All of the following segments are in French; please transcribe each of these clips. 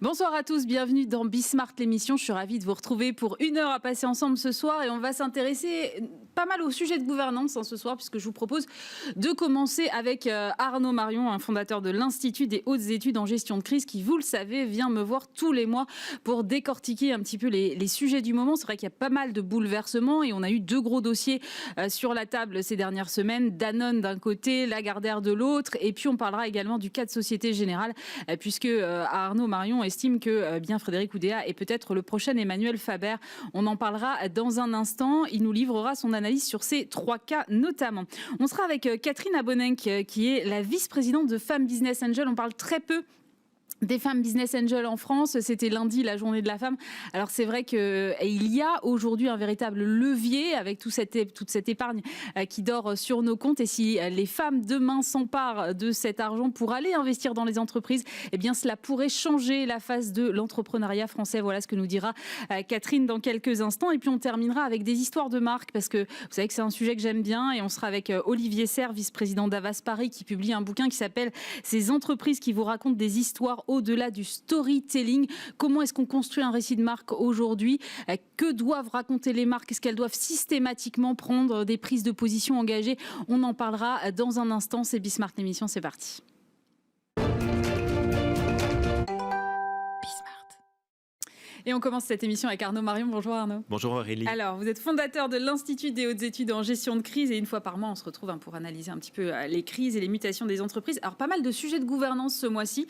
Bonsoir à tous, bienvenue dans Bismart l'émission. Je suis ravie de vous retrouver pour 1 heure à passer ensemble ce soir et on va s'intéresser pas mal au sujet de gouvernance ce soir puisque je vous propose de commencer avec Arnaud Marion, un fondateur de l'Institut des hautes études en gestion de crise qui, vous le savez, vient me voir tous les mois pour décortiquer un petit peu les sujets du moment. C'est vrai qu'il y a pas mal de bouleversements et on a eu 2 gros dossiers sur la table ces dernières semaines. Danone d'un côté, Lagardère de l'autre et puis on parlera également du cas de Société Générale puisque Arnaud Marion estime que bien Frédéric Oudéa est peut-être le prochain Emmanuel Faber. On en parlera dans un instant. Il nous livrera son analyse sur ces 3 cas notamment. On sera avec Catherine Abonenc qui est la vice-présidente de Femmes Business Angel. On parle très peu des femmes business angels en France. C'était lundi, la journée de la femme. Alors c'est vrai qu'il y a aujourd'hui un véritable levier avec toute cette épargne qui dort sur nos comptes. Et si les femmes demain s'emparent de cet argent pour aller investir dans les entreprises, eh bien cela pourrait changer la face de l'entrepreneuriat français. Voilà ce que nous dira Catherine dans quelques instants. Et puis on terminera avec des histoires de marque parce que vous savez que c'est un sujet que j'aime bien. Et on sera avec Olivier Serre, vice-président d'Avas Paris, qui publie un bouquin qui s'appelle « Ces entreprises qui vous racontent des histoires au-delà du storytelling ». Comment est-ce qu'on construit un récit de marque aujourd'hui? Que doivent raconter les marques? Est-ce qu'elles doivent systématiquement prendre des prises de position engagées? On en parlera dans un instant. C'est Bismart l'émission, c'est parti. Et on commence cette émission avec Arnaud Marion. Bonjour Arnaud. Bonjour Aurélie. Alors, vous êtes fondateur de l'Institut des hautes études en gestion de crise et une fois par mois, on se retrouve pour analyser un petit peu les crises et les mutations des entreprises. Alors, pas mal de sujets de gouvernance ce mois-ci.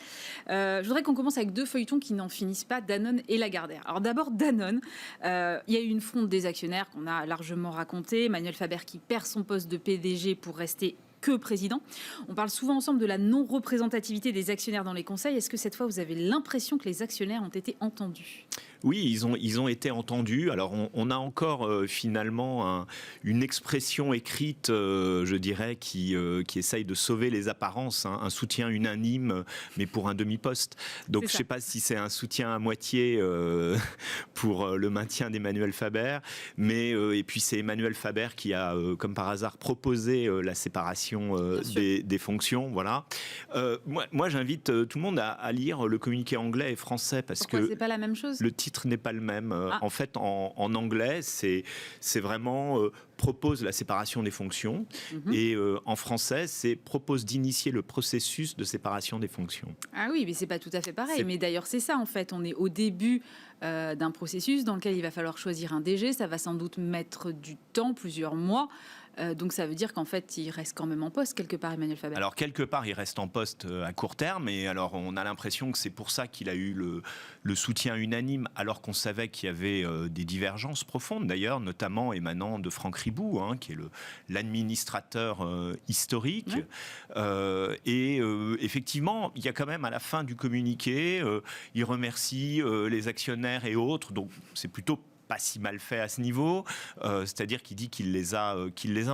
Je voudrais qu'on commence avec 2 feuilletons qui n'en finissent pas, Danone et Lagardère. Alors d'abord, Danone. Il y a eu une fronde des actionnaires qu'on a largement racontée. Emmanuel Faber qui perd son poste de PDG pour rester que président. On parle souvent ensemble de la non-représentativité des actionnaires dans les conseils. Est-ce que cette fois, vous avez l'impression que les actionnaires ont été entendus? Oui, ils ont été entendus. Alors, on a encore finalement une expression écrite, je dirais, qui essaye de sauver les apparences, hein, un soutien unanime, mais pour un demi-poste. Donc, je ne sais pas si c'est un soutien à moitié pour le maintien d'Emmanuel Faber, mais et puis c'est Emmanuel Faber qui a, comme par hasard, proposé la séparation des fonctions. Voilà. Moi, j'invite tout le monde à lire le communiqué anglais et français parce Pourquoi que c'est pas la même chose? Le titre n'est pas le même. En fait, en anglais, c'est vraiment propose la séparation des fonctions et en français, c'est propose d'initier le processus de séparation des fonctions. Ah oui, mais c'est pas tout à fait pareil. Mais d'ailleurs, c'est ça en fait. On est au début d'un processus dans lequel il va falloir choisir un DG. Ça va sans doute mettre du temps, plusieurs mois. Donc ça veut dire qu'en fait, il reste quand même en poste quelque part, Emmanuel Faber. Alors quelque part, il reste en poste à court terme, et alors on a l'impression que c'est pour ça qu'il a eu le soutien unanime, alors qu'on savait qu'il y avait des divergences profondes, d'ailleurs, notamment émanant de Franck Ribou, hein, qui est l'administrateur historique. Ouais. Effectivement, il y a quand même à la fin du communiqué, il remercie les actionnaires et autres, donc c'est plutôt pas si mal fait à ce niveau, c'est-à-dire qu'il dit qu'il les a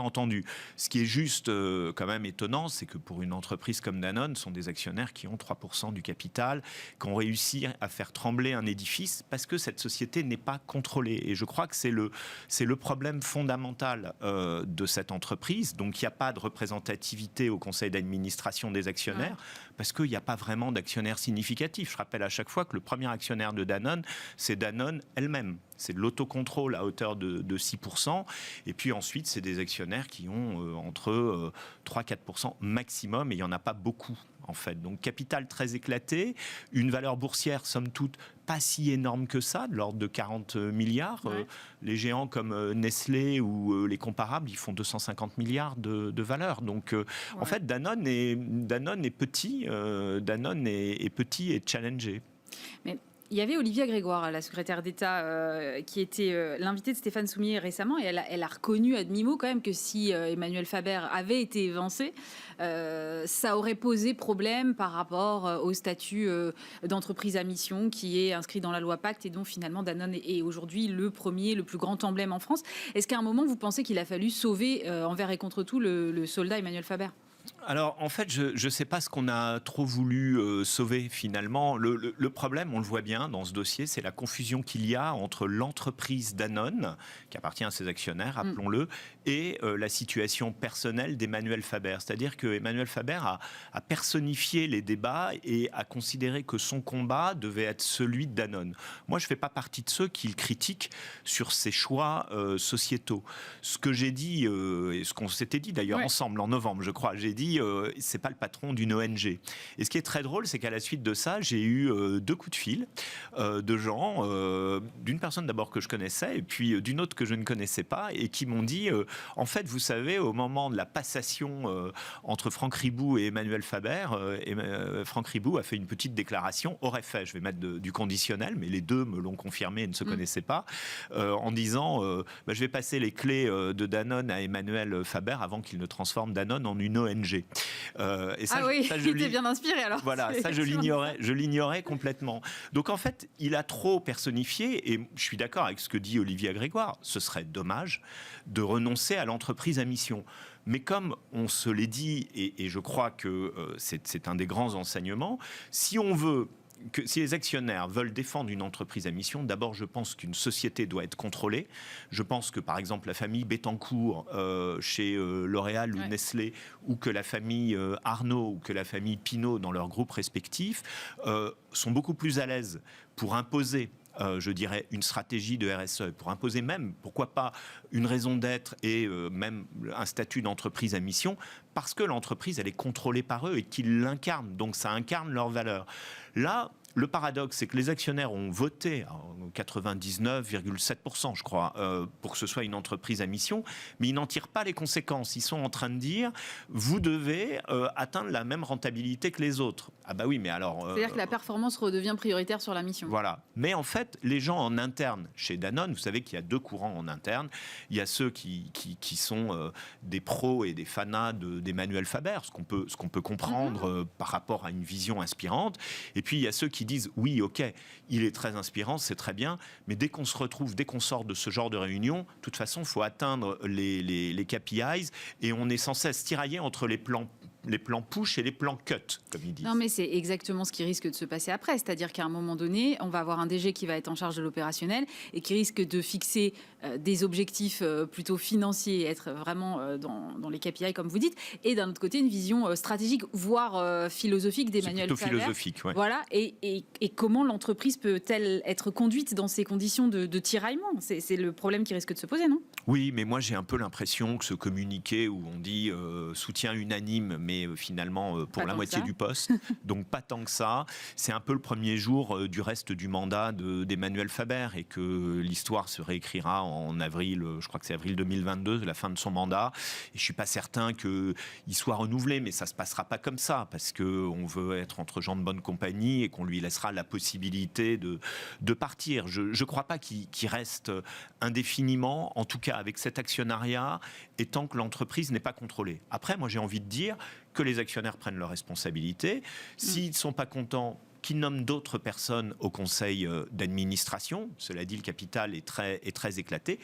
entendus. Ce qui est juste quand même étonnant, c'est que pour une entreprise comme Danone, ce sont des actionnaires qui ont 3% du capital, qui ont réussi à faire trembler un édifice parce que cette société n'est pas contrôlée. Et je crois que c'est le problème fondamental de cette entreprise. Donc il n'y a pas de représentativité au conseil d'administration des actionnaires parce qu'il n'y a pas vraiment d'actionnaires significatifs. Je rappelle à chaque fois que le premier actionnaire de Danone, c'est Danone elle-même. C'est de l'autocontrôle à hauteur de 6%. Et puis ensuite, c'est des actionnaires qui ont entre 3-4% maximum. Et il n'y en a pas beaucoup, en fait. Donc, capital très éclaté. Une valeur boursière, somme toute, pas si énorme que ça, de l'ordre de 40 milliards. Ouais. Les géants comme Nestlé ou les comparables, ils font 250 milliards de valeur. Donc, en fait, Danone est petit. Danone est petit et challengé. Mais il y avait Olivia Grégoire, la secrétaire d'État, qui était l'invitée de Stéphane Soumier récemment, et elle a reconnu à demi-mot quand même que si Emmanuel Faber avait été évincé, ça aurait posé problème par rapport au statut d'entreprise à mission qui est inscrit dans la loi Pacte et dont finalement Danone est aujourd'hui le plus grand emblème en France. Est-ce qu'à un moment, vous pensez qu'il a fallu sauver envers et contre tout le soldat Emmanuel Faber ? Alors, en fait, je ne sais pas ce qu'on a trop voulu sauver finalement. Le problème, on le voit bien dans ce dossier, c'est la confusion qu'il y a entre l'entreprise Danone, qui appartient à ses actionnaires, rappelons-le, et la situation personnelle d'Emmanuel Faber. C'est-à-dire que Emmanuel Faber a personnifié les débats et a considéré que son combat devait être celui de Danone. Moi, je ne fais pas partie de ceux qui le critiquent sur ses choix sociétaux. Ce que j'ai dit, et ce qu'on s'était dit d'ailleurs ensemble en novembre, je crois, j'ai dit c'est pas le patron d'une ONG. Et ce qui est très drôle, c'est qu'à la suite de ça, j'ai eu 2 coups de fil de gens, d'une personne d'abord que je connaissais et puis d'une autre que je ne connaissais pas et qui m'ont dit en fait, vous savez, au moment de la passation entre Franck Ribou et Emmanuel Faber, Franck Ribou a fait une petite déclaration, aurait fait, je vais mettre du conditionnel, mais les deux me l'ont confirmé et ne se connaissaient pas, en disant je vais passer les clés de Danone à Emmanuel Faber avant qu'il ne transforme Danone en une ONG. Et ça, il était bien inspiré alors. Voilà, ça je l'ignorais complètement. Donc en fait, il a trop personnifié, et je suis d'accord avec ce que dit Olivier Grégoire, ce serait dommage de renoncer à l'entreprise à mission. Mais comme on se l'est dit, et je crois que c'est un des grands enseignements, si les actionnaires veulent défendre une entreprise à mission, d'abord, je pense qu'une société doit être contrôlée. Je pense que, par exemple, la famille Bettencourt chez L'Oréal ou Nestlé, ou que la famille Arnault ou que la famille Pinault dans leurs groupes respectifs sont beaucoup plus à l'aise pour imposer je dirais, une stratégie de RSE, pour imposer même, pourquoi pas, une raison d'être et même un statut d'entreprise à mission, parce que l'entreprise, elle est contrôlée par eux et qu'ils l'incarnent, donc ça incarne leurs valeurs. Là, le paradoxe, c'est que les actionnaires ont voté, 99,7%, je crois, pour que ce soit une entreprise à mission, mais ils n'en tirent pas les conséquences. Ils sont en train de dire, vous devez atteindre la même rentabilité que les autres. Ah bah oui, mais alors... C'est-à-dire que la performance redevient prioritaire sur la mission. Voilà. Mais en fait, les gens en interne, chez Danone, vous savez qu'il y a 2 courants en interne. Il y a ceux qui sont des pros et des fanas d'Emmanuel Faber, ce qu'on peut comprendre par rapport à une vision inspirante. Et puis, il y a ceux qui disent oui, ok, il est très inspirant, c'est très bien, mais dès qu'on se retrouve, dès qu'on sort de ce genre de réunion, de toute façon, il faut atteindre les KPIs et on est sans cesse tiraillé entre les plans push et les plans cut, comme ils disent. Non, mais c'est exactement ce qui risque de se passer après. C'est-à-dire qu'à un moment donné, on va avoir un DG qui va être en charge de l'opérationnel et qui risque de fixer des objectifs plutôt financiers, être vraiment dans les KPI, comme vous dites, et d'un autre côté, une vision stratégique, voire philosophique d'Emmanuel Faber. C'est plutôt philosophique, oui. Voilà, et comment l'entreprise peut-elle être conduite dans ces conditions de tiraillement ? C'est le problème qui risque de se poser, non ? Oui, mais moi j'ai un peu l'impression que ce communiqué où on dit soutien unanime, mais finalement pour la moitié du poste, donc pas tant que ça, c'est un peu le premier jour du reste du mandat d'Emmanuel Faber et que l'histoire se réécrira en avril, je crois que c'est avril 2022, la fin de son mandat, et je suis pas certain qu'il soit renouvelé, mais ça se passera pas comme ça, parce qu'on veut être entre gens de bonne compagnie et qu'on lui laissera la possibilité de partir. Je crois pas qu'il reste indéfiniment, en tout cas avec cet actionnariat, et tant que l'entreprise n'est pas contrôlée. Après, moi j'ai envie de dire que les actionnaires prennent leurs responsabilités. S'ils ne sont pas contents, qu'ils nomment d'autres personnes au conseil d'administration, cela dit, le capital est très éclaté,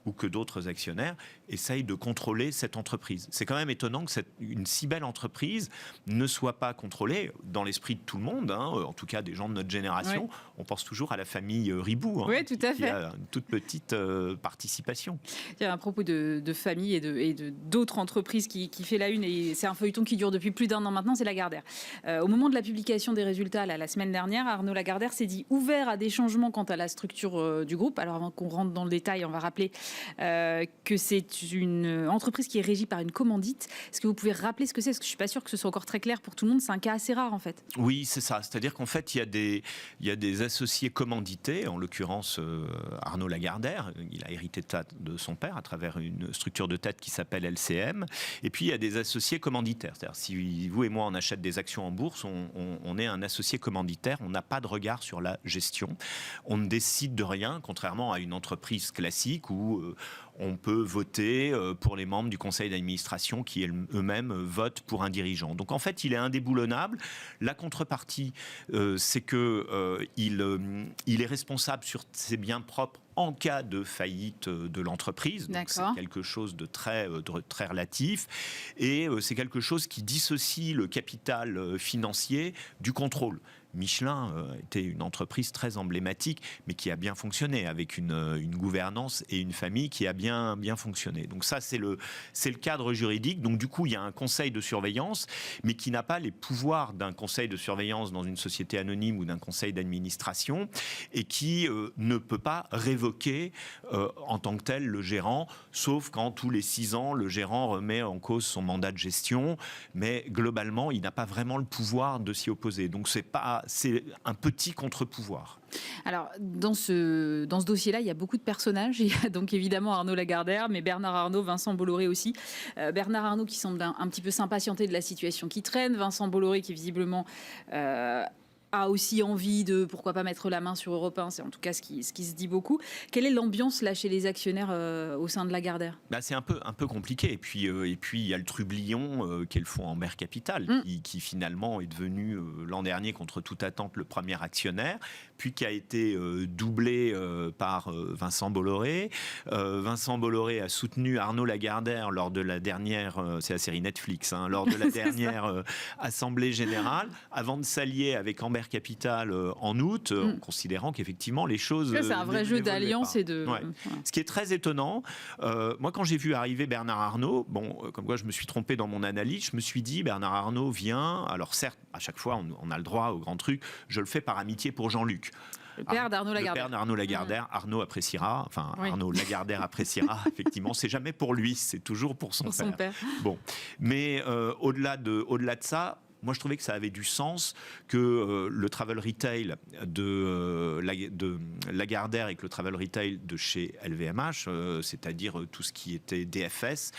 ou que d'autres actionnaires essayent de contrôler cette entreprise. C'est quand même étonnant que une si belle entreprise ne soit pas contrôlée dans l'esprit de tout le monde, en tout cas des gens de notre génération. Oui. On pense toujours à la famille Ribou, oui, tout à fait. Qui a une toute petite participation. Il y a un propos de famille et d'autres entreprises qui fait la une, et c'est un feuilleton qui dure depuis plus d'1 an maintenant, c'est Lagardère. Au moment de la publication des résultats la semaine dernière, Arnaud Lagardère s'est dit ouvert à des changements quant à la structure du groupe. Alors avant qu'on rentre dans le détail, on va rappeler que c'est une entreprise qui est régie par une commandite. Est-ce que vous pouvez rappeler ce que c'est ? Parce que je ne suis pas sûre que ce soit encore très clair pour tout le monde. C'est un cas assez rare en fait. Oui, c'est ça. C'est-à-dire qu'en fait, il y a des associés commandités, en l'occurrence Arnaud Lagardère. Il a hérité de son père à travers une structure de tête qui s'appelle LCM. Et puis, il y a des associés commanditaires. C'est-à-dire si vous et moi, on achète des actions en bourse, on est un associé commanditaire. On n'a pas de regard sur la gestion. On ne décide de rien, contrairement à une entreprise classique où on peut voter pour les membres du conseil d'administration qui eux-mêmes votent pour un dirigeant. Donc en fait, il est indéboulonnable. La contrepartie, c'est qu'il est responsable sur ses biens propres en cas de faillite de l'entreprise. Donc c'est quelque chose de très relatif. Et c'est quelque chose qui dissocie le capital financier du contrôle. Michelin était une entreprise très emblématique, mais qui a bien fonctionné, avec une gouvernance et une famille qui a bien fonctionné. Donc ça, c'est le cadre juridique. Donc du coup, il y a un conseil de surveillance, mais qui n'a pas les pouvoirs d'un conseil de surveillance dans une société anonyme ou d'un conseil d'administration, et qui ne peut pas révoquer en tant que tel le gérant, sauf quand tous les 6 ans, le gérant remet en cause son mandat de gestion. Mais globalement, il n'a pas vraiment le pouvoir de s'y opposer. Donc c'est un petit contre-pouvoir. Alors, dans ce dossier-là, il y a beaucoup de personnages. Il y a donc évidemment Arnaud Lagardère, mais Bernard Arnault, Vincent Bolloré aussi. Bernard Arnault qui semble un petit peu s'impatienter de la situation qui traîne. Vincent Bolloré qui visiblement a aussi envie de, pourquoi pas, mettre la main sur Europe 1. C'est en tout cas ce qui se dit beaucoup. Quelle est l'ambiance là chez les actionnaires au sein de Lagardère ? C'est un peu compliqué. Et puis il y a le trublion qu'est le fonds Amber Capital, qui finalement est devenu l'an dernier, contre toute attente, le premier actionnaire, puis qui a été doublé par Vincent Bolloré. Vincent Bolloré a soutenu Arnaud Lagardère lors de la dernière, c'est la série Netflix, lors de la dernière Assemblée Générale, avant de s'allier avec Amber Capital en août, en considérant qu'effectivement les choses... C'est un vrai jeu d'alliance et de... Ouais. Ce qui est très étonnant, moi quand j'ai vu arriver Bernard Arnault, comme quoi je me suis trompé dans mon analyse, je me suis dit Bernard Arnault vient, alors certes, à chaque fois on a le droit au grand truc, je le fais par amitié pour Jean-Luc. Le père d'Arnaud Lagardère. Le père d'Arnaud Lagardère. Arnaud appréciera, Arnaud Lagardère appréciera, effectivement. C'est jamais pour lui, c'est toujours pour son père. Bon. Mais au-delà de ça, moi, je trouvais que ça avait du sens que le travel retail de Lagardère et que le travel retail de chez LVMH, c'est-à-dire tout ce qui était DFS,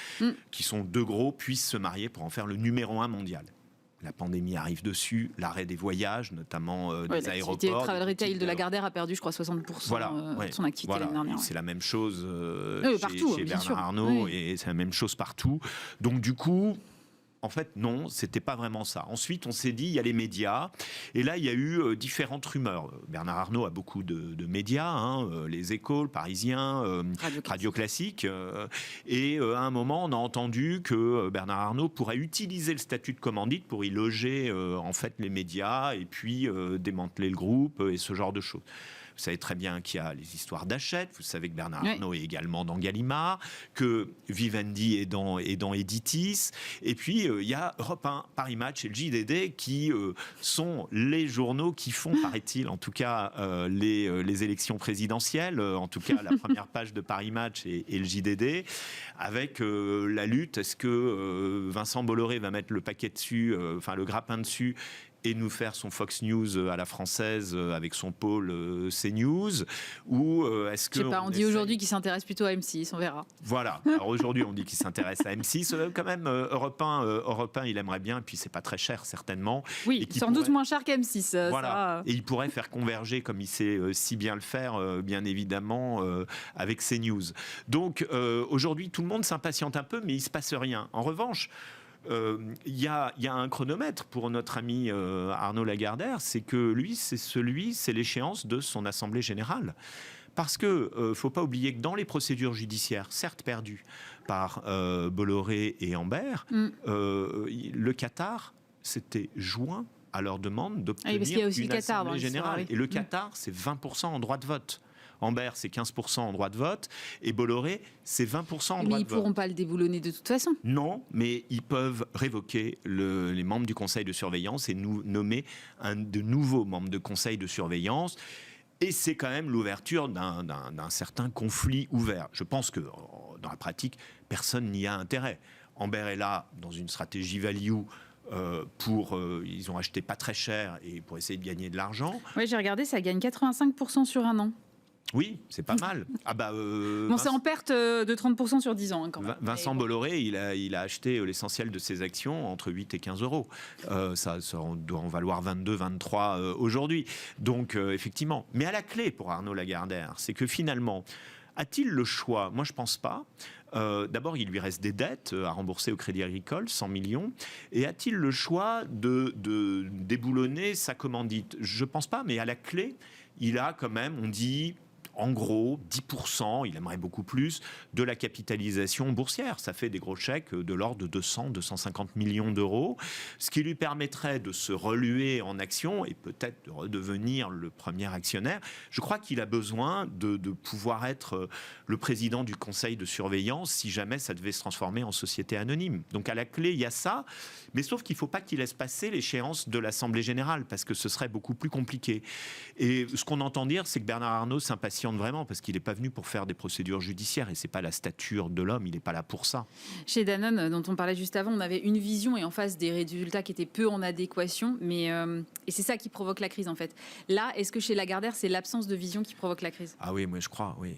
qui sont 2 gros, puissent se marier pour en faire le numéro 1 mondial. La pandémie arrive dessus, l'arrêt des voyages, notamment des aéroports. Le travel retail de Lagardère a perdu, je crois, 60% de son activité l'année dernière. C'est la même chose chez Bernard Arnault, et c'est la même chose partout. Donc du coup... En fait, non, c'était pas vraiment ça. Ensuite, on s'est dit, il y a les médias. Et là, il y a eu différentes rumeurs. Bernard Arnault a beaucoup de médias, les Échos, le Parisien, Radio Classique. Et à un moment, on a entendu que Bernard Arnault pourrait utiliser le statut de commandite pour y loger en fait les médias et puis démanteler le groupe et ce genre de choses. Vous savez très bien qu'il y a les histoires d'Hachette. Vous savez que Bernard Arnault est également dans Gallimard, que Vivendi est dans Editis. Et puis, il y a Europe 1, Paris Match et le JDD qui sont les journaux qui font, paraît-il, en tout cas, les élections présidentielles. En tout cas, la première page de Paris Match et le JDD, avec la lutte. Est-ce que Vincent Bolloré va mettre le paquet dessus, le grappin dessus, et nous faire son Fox News à la française avec son pôle CNews, ou est-ce que... Je sais pas, on dit aujourd'hui qu'il s'intéresse plutôt à M6, on verra. Voilà, alors aujourd'hui on dit qu'il s'intéresse à M6, quand même Europe 1 il aimerait bien, et puis c'est pas très cher certainement. Oui, sans doute moins cher qu'M6. Voilà, et il pourrait faire converger, comme il sait si bien le faire, bien évidemment, avec CNews. Donc aujourd'hui tout le monde s'impatiente un peu, mais il se passe rien. En revanche, il y a un chronomètre pour notre ami Arnaud Lagardère, c'est que lui, c'est l'échéance de son assemblée générale. Parce que faut pas oublier que dans les procédures judiciaires, certes perdues par Bolloré et Amber, le Qatar s'était joint à leur demande d'obtenir une assemblée générale. Et le Qatar, c'est 20% en droit de vote. Amber, c'est 15% en droit de vote, et Bolloré, c'est 20% en droit de vote. Mais ils ne pourront pas le déboulonner de toute façon. Non, mais ils peuvent révoquer les membres du conseil de surveillance et nommer de nouveaux membres de conseil de surveillance. Et c'est quand même l'ouverture d'un certain conflit ouvert. Je pense que, dans la pratique, personne n'y a intérêt. Amber est là dans une stratégie value. Ils ont acheté pas très cher et pour essayer de gagner de l'argent. Oui, j'ai regardé, ça gagne 85% sur un an. Oui, c'est pas mal. C'est en perte de 30% sur 10 ans. Quand même. Vincent Bolloré, il a acheté l'essentiel de ses actions entre 8 et 15 euros. Ça doit en valoir 22, 23 aujourd'hui. Donc, effectivement. Mais à la clé pour Arnaud Lagardère, c'est que finalement, a-t-il le choix ? Moi, je pense pas. D'abord, il lui reste des dettes à rembourser au Crédit Agricole, 100 millions. Et a-t-il le choix de déboulonner sa commandite ? Je pense pas, mais à la clé, il a quand même, on dit... en gros 10%, il aimerait beaucoup plus, de la capitalisation boursière. Ça fait des gros chèques de l'ordre de 200-250 millions d'euros, ce qui lui permettrait de se reluer en action et peut-être de redevenir le premier actionnaire. Je crois qu'il a besoin de pouvoir être le président du conseil de surveillance si jamais ça devait se transformer en société anonyme. Donc à la clé, il y a ça, mais sauf qu'il ne faut pas qu'il laisse passer l'échéance de l'Assemblée générale, parce que ce serait beaucoup plus compliqué. Et ce qu'on entend dire, c'est que Bernard Arnault s'impatiente vraiment, parce qu'il n'est pas venu pour faire des procédures judiciaires, et ce n'est pas la stature de l'homme, il n'est pas là pour ça. Chez Danone, dont on parlait juste avant, on avait une vision et en face des résultats qui étaient peu en adéquation, mais et c'est ça qui provoque la crise en fait. Là, est-ce que chez Lagardère, c'est l'absence de vision qui provoque la crise? Ah oui, moi je crois, oui.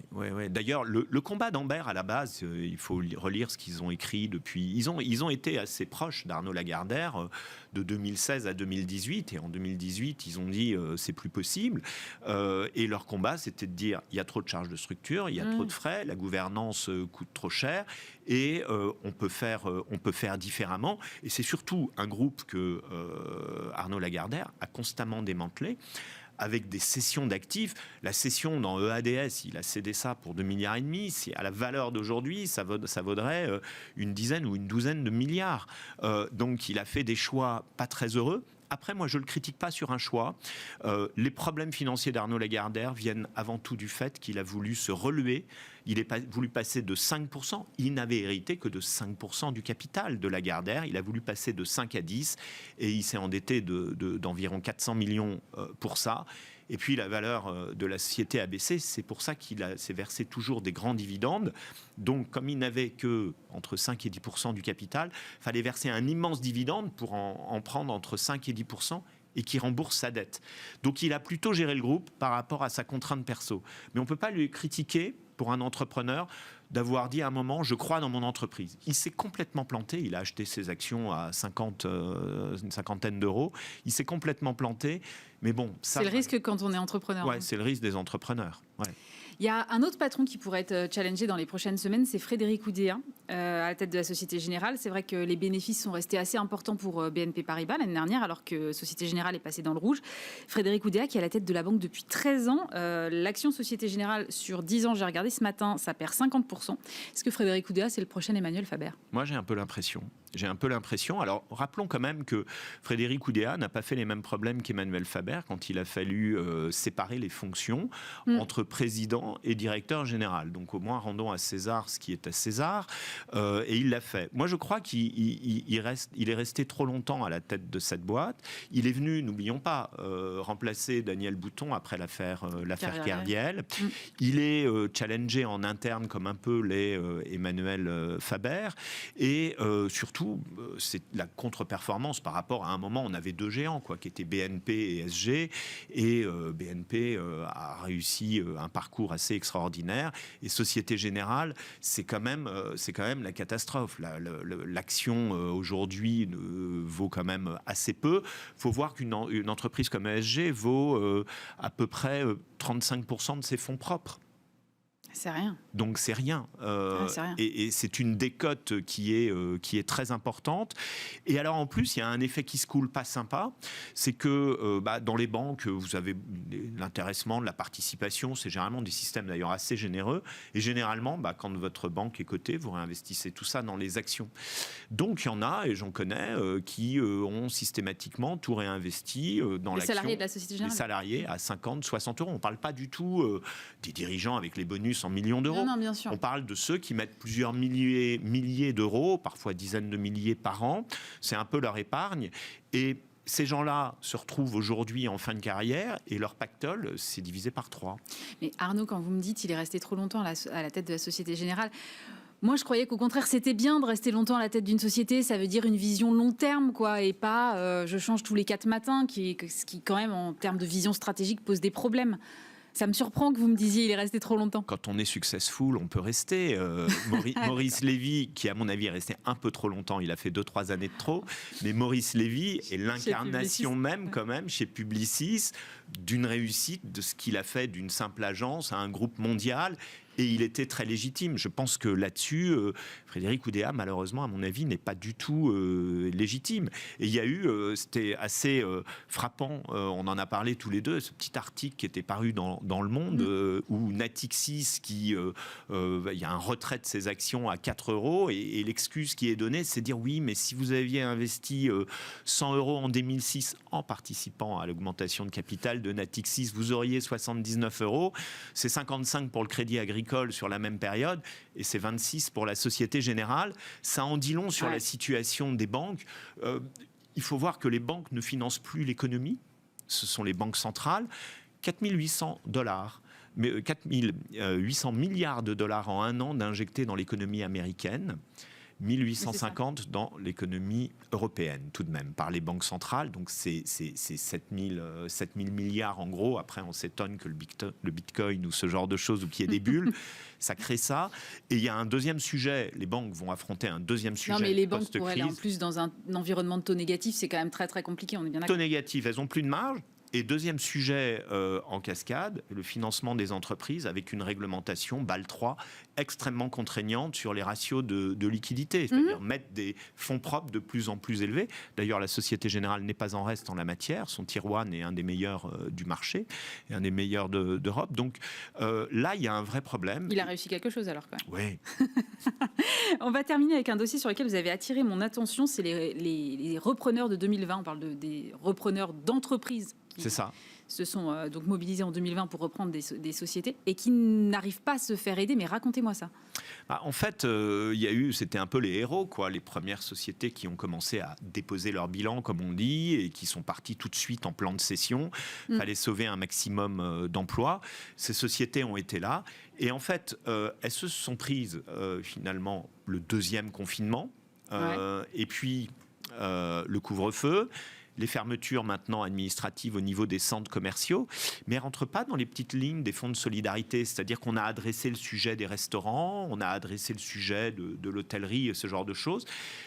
D'ailleurs, le combat d'Ambert, à la base, il faut relire ce qu'ils ont écrit depuis... Ils ont été assez proches d'Arnaud Lagardère de 2016 à 2018, et en 2018, ils ont dit c'est plus possible. Et leur combat, c'était de dire il y a trop de charges de structure, il y a trop de frais, la gouvernance coûte trop cher, et on peut faire différemment. Et c'est surtout un groupe que Arnaud Lagardère a constamment démantelé, avec des cessions d'actifs. La cession dans EADS, il a cédé ça pour 2,5 milliards. Si à la valeur d'aujourd'hui, ça vaudrait une dizaine ou une douzaine de milliards. Donc il a fait des choix pas très heureux. Après, moi, je ne le critique pas sur un choix. Les problèmes financiers d'Arnaud Lagardère viennent avant tout du fait qu'il a voulu se relever. Il a voulu passer de 5%. Il n'avait hérité que de 5% du capital de Lagardère. Il a voulu passer de 5 à 10 et il s'est endetté d'environ 400 millions pour ça. Et puis la valeur de la société a baissé. C'est pour ça qu'il s'est versé toujours des grands dividendes. Donc, comme il n'avait que entre 5 et 10% du capital, il fallait verser un immense dividende pour en prendre entre 5 et 10% et qui rembourse sa dette. Donc, il a plutôt géré le groupe par rapport à sa contrainte perso. Mais on ne peut pas lui critiquer, pour un entrepreneur, d'avoir dit à un moment, je crois dans mon entreprise. Il s'est complètement planté, il a acheté ses actions à une cinquantaine d'euros, il s'est complètement planté, mais bon... C'est le risque quand on est entrepreneur. Ouais, c'est le risque des entrepreneurs, ouais. Il y a un autre patron qui pourrait être challengé dans les prochaines semaines, c'est Frédéric Oudéa, à la tête de la Société Générale. C'est vrai que les bénéfices sont restés assez importants pour BNP Paribas l'année dernière, alors que Société Générale est passée dans le rouge. Frédéric Oudéa, qui est à la tête de la banque depuis 13 ans, l'action Société Générale, sur 10 ans, j'ai regardé ce matin, ça perd 50%. Est-ce que Frédéric Oudéa, c'est le prochain Emmanuel Faber? Moi, j'ai un peu l'impression. Alors, rappelons quand même que Frédéric Oudéa n'a pas fait les mêmes problèmes qu'Emmanuel Faber quand il a fallu séparer les fonctions entre président et directeur général. Donc, au moins, rendons à César ce qui est à César. Et il l'a fait. Moi, je crois qu'il est resté trop longtemps à la tête de cette boîte. Il est venu, n'oublions pas, remplacer Daniel Bouton après l'affaire Kerviel. Il est challengé en interne comme un peu l'est Emmanuel Faber. Et surtout, c'est la contre-performance par rapport à un moment, on avait deux géants, qui étaient BNP et SG. Et BNP a réussi un parcours assez extraordinaire. Et Société Générale, c'est quand même la catastrophe. L'action aujourd'hui vaut quand même assez peu. Il faut voir qu'une entreprise comme SG vaut à peu près 35% de ses fonds propres. C'est rien. Donc c'est rien. C'est rien. Et c'est une décote qui est très importante. Et alors en plus, il y a un effet qui se coule pas sympa, c'est que dans les banques, vous avez l'intéressement, la participation, c'est généralement des systèmes d'ailleurs assez généreux. Et généralement, quand votre banque est cotée, vous réinvestissez tout ça dans les actions. Donc il y en a, et j'en connais, qui ont systématiquement tout réinvesti dans l'action. Les salariés de la Société Générale. Les salariés à 50, 60 euros. On ne parle pas du tout des dirigeants avec les bonus en millions d'euros. Non, bien sûr. On parle de ceux qui mettent plusieurs milliers d'euros, parfois dizaines de milliers par an. C'est un peu leur épargne. Et ces gens-là se retrouvent aujourd'hui en fin de carrière et leur pactole, c'est divisé par 3. Mais Arnaud, quand vous me dites qu'il est resté trop longtemps à la tête de la Société Générale, moi, je croyais qu'au contraire, c'était bien de rester longtemps à la tête d'une société. Ça veut dire une vision long terme, et pas je change tous les 4 matins, ce qui, quand même, en termes de vision stratégique, pose des problèmes. Ça me surprend que vous me disiez il est resté trop longtemps. Quand on est successful, on peut rester. Maurice Lévy, qui à mon avis est resté un peu trop longtemps, il a fait 2-3 années de trop, mais Maurice Lévy est l'incarnation même quand même chez Publicis d'une réussite de ce qu'il a fait d'une simple agence à un groupe mondial. Et il était très légitime. Je pense que là-dessus, Frédéric Oudéa, malheureusement, à mon avis, n'est pas du tout légitime. Et il y a eu, c'était assez frappant, on en a parlé tous les deux, ce petit article qui était paru dans Le Monde, où Natixis, il y a un retrait de ses actions à 4 €, et l'excuse qui est donnée, c'est de dire oui, mais si vous aviez investi 100 € en 2006 en participant à l'augmentation de capital de Natixis, vous auriez 79 €. C'est 55 pour le Crédit Agricole sur la même période, et c'est 26 pour la Société Générale. Ça en dit long sur la situation des banques. Il faut voir que les banques ne financent plus l'économie. Ce sont les banques centrales. 4 800 milliards de dollars en un an d'injectés dans l'économie américaine. 1850 dans l'économie européenne, tout de même, par les banques centrales. Donc, c'est 7 000 milliards en gros. Après, on s'étonne que le bitcoin ou ce genre de choses, ou qu'il y ait des bulles, ça crée ça. Et il y a un deuxième sujet. Les banques vont affronter un deuxième sujet. Non, mais les banques, pour elles, en plus, dans un environnement de taux négatif, c'est quand même très, très compliqué. On est bien d'accord. Taux négatif, elles n'ont plus de marge. Et deuxième sujet en cascade, le financement des entreprises avec une réglementation BAL 3 extrêmement contraignante sur les ratios de liquidité, c'est-à-dire mettre des fonds propres de plus en plus élevés. D'ailleurs, la Société Générale n'est pas en reste en la matière. Son Tier 1 est un des meilleurs du marché et un des meilleurs d'Europe. Donc là, il y a un vrai problème. Il a réussi quelque chose alors quand même. Oui. On va terminer avec un dossier sur lequel vous avez attiré mon attention, c'est les repreneurs de 2020. On parle des repreneurs d'entreprises. C'est ça. Se sont donc mobilisés en 2020 pour reprendre des sociétés et qui n'arrivent pas à se faire aider. Mais racontez-moi ça. En fait, il y a eu, c'était un peu les héros, quoi, les premières sociétés qui ont commencé à déposer leur bilan, comme on dit, et qui sont parties tout de suite en plan de cession. Il fallait sauver un maximum d'emplois. Ces sociétés ont été là. Et en fait, elles se sont prises finalement le deuxième confinement, et puis le couvre-feu. Les fermetures maintenant administratives au niveau des centres commerciaux, mais elles ne rentrent pas dans les petites lignes des fonds de solidarité. C'est-à-dire qu'on a adressé le sujet des restaurants, on a adressé le sujet de l'hôtellerie et ce genre de choses.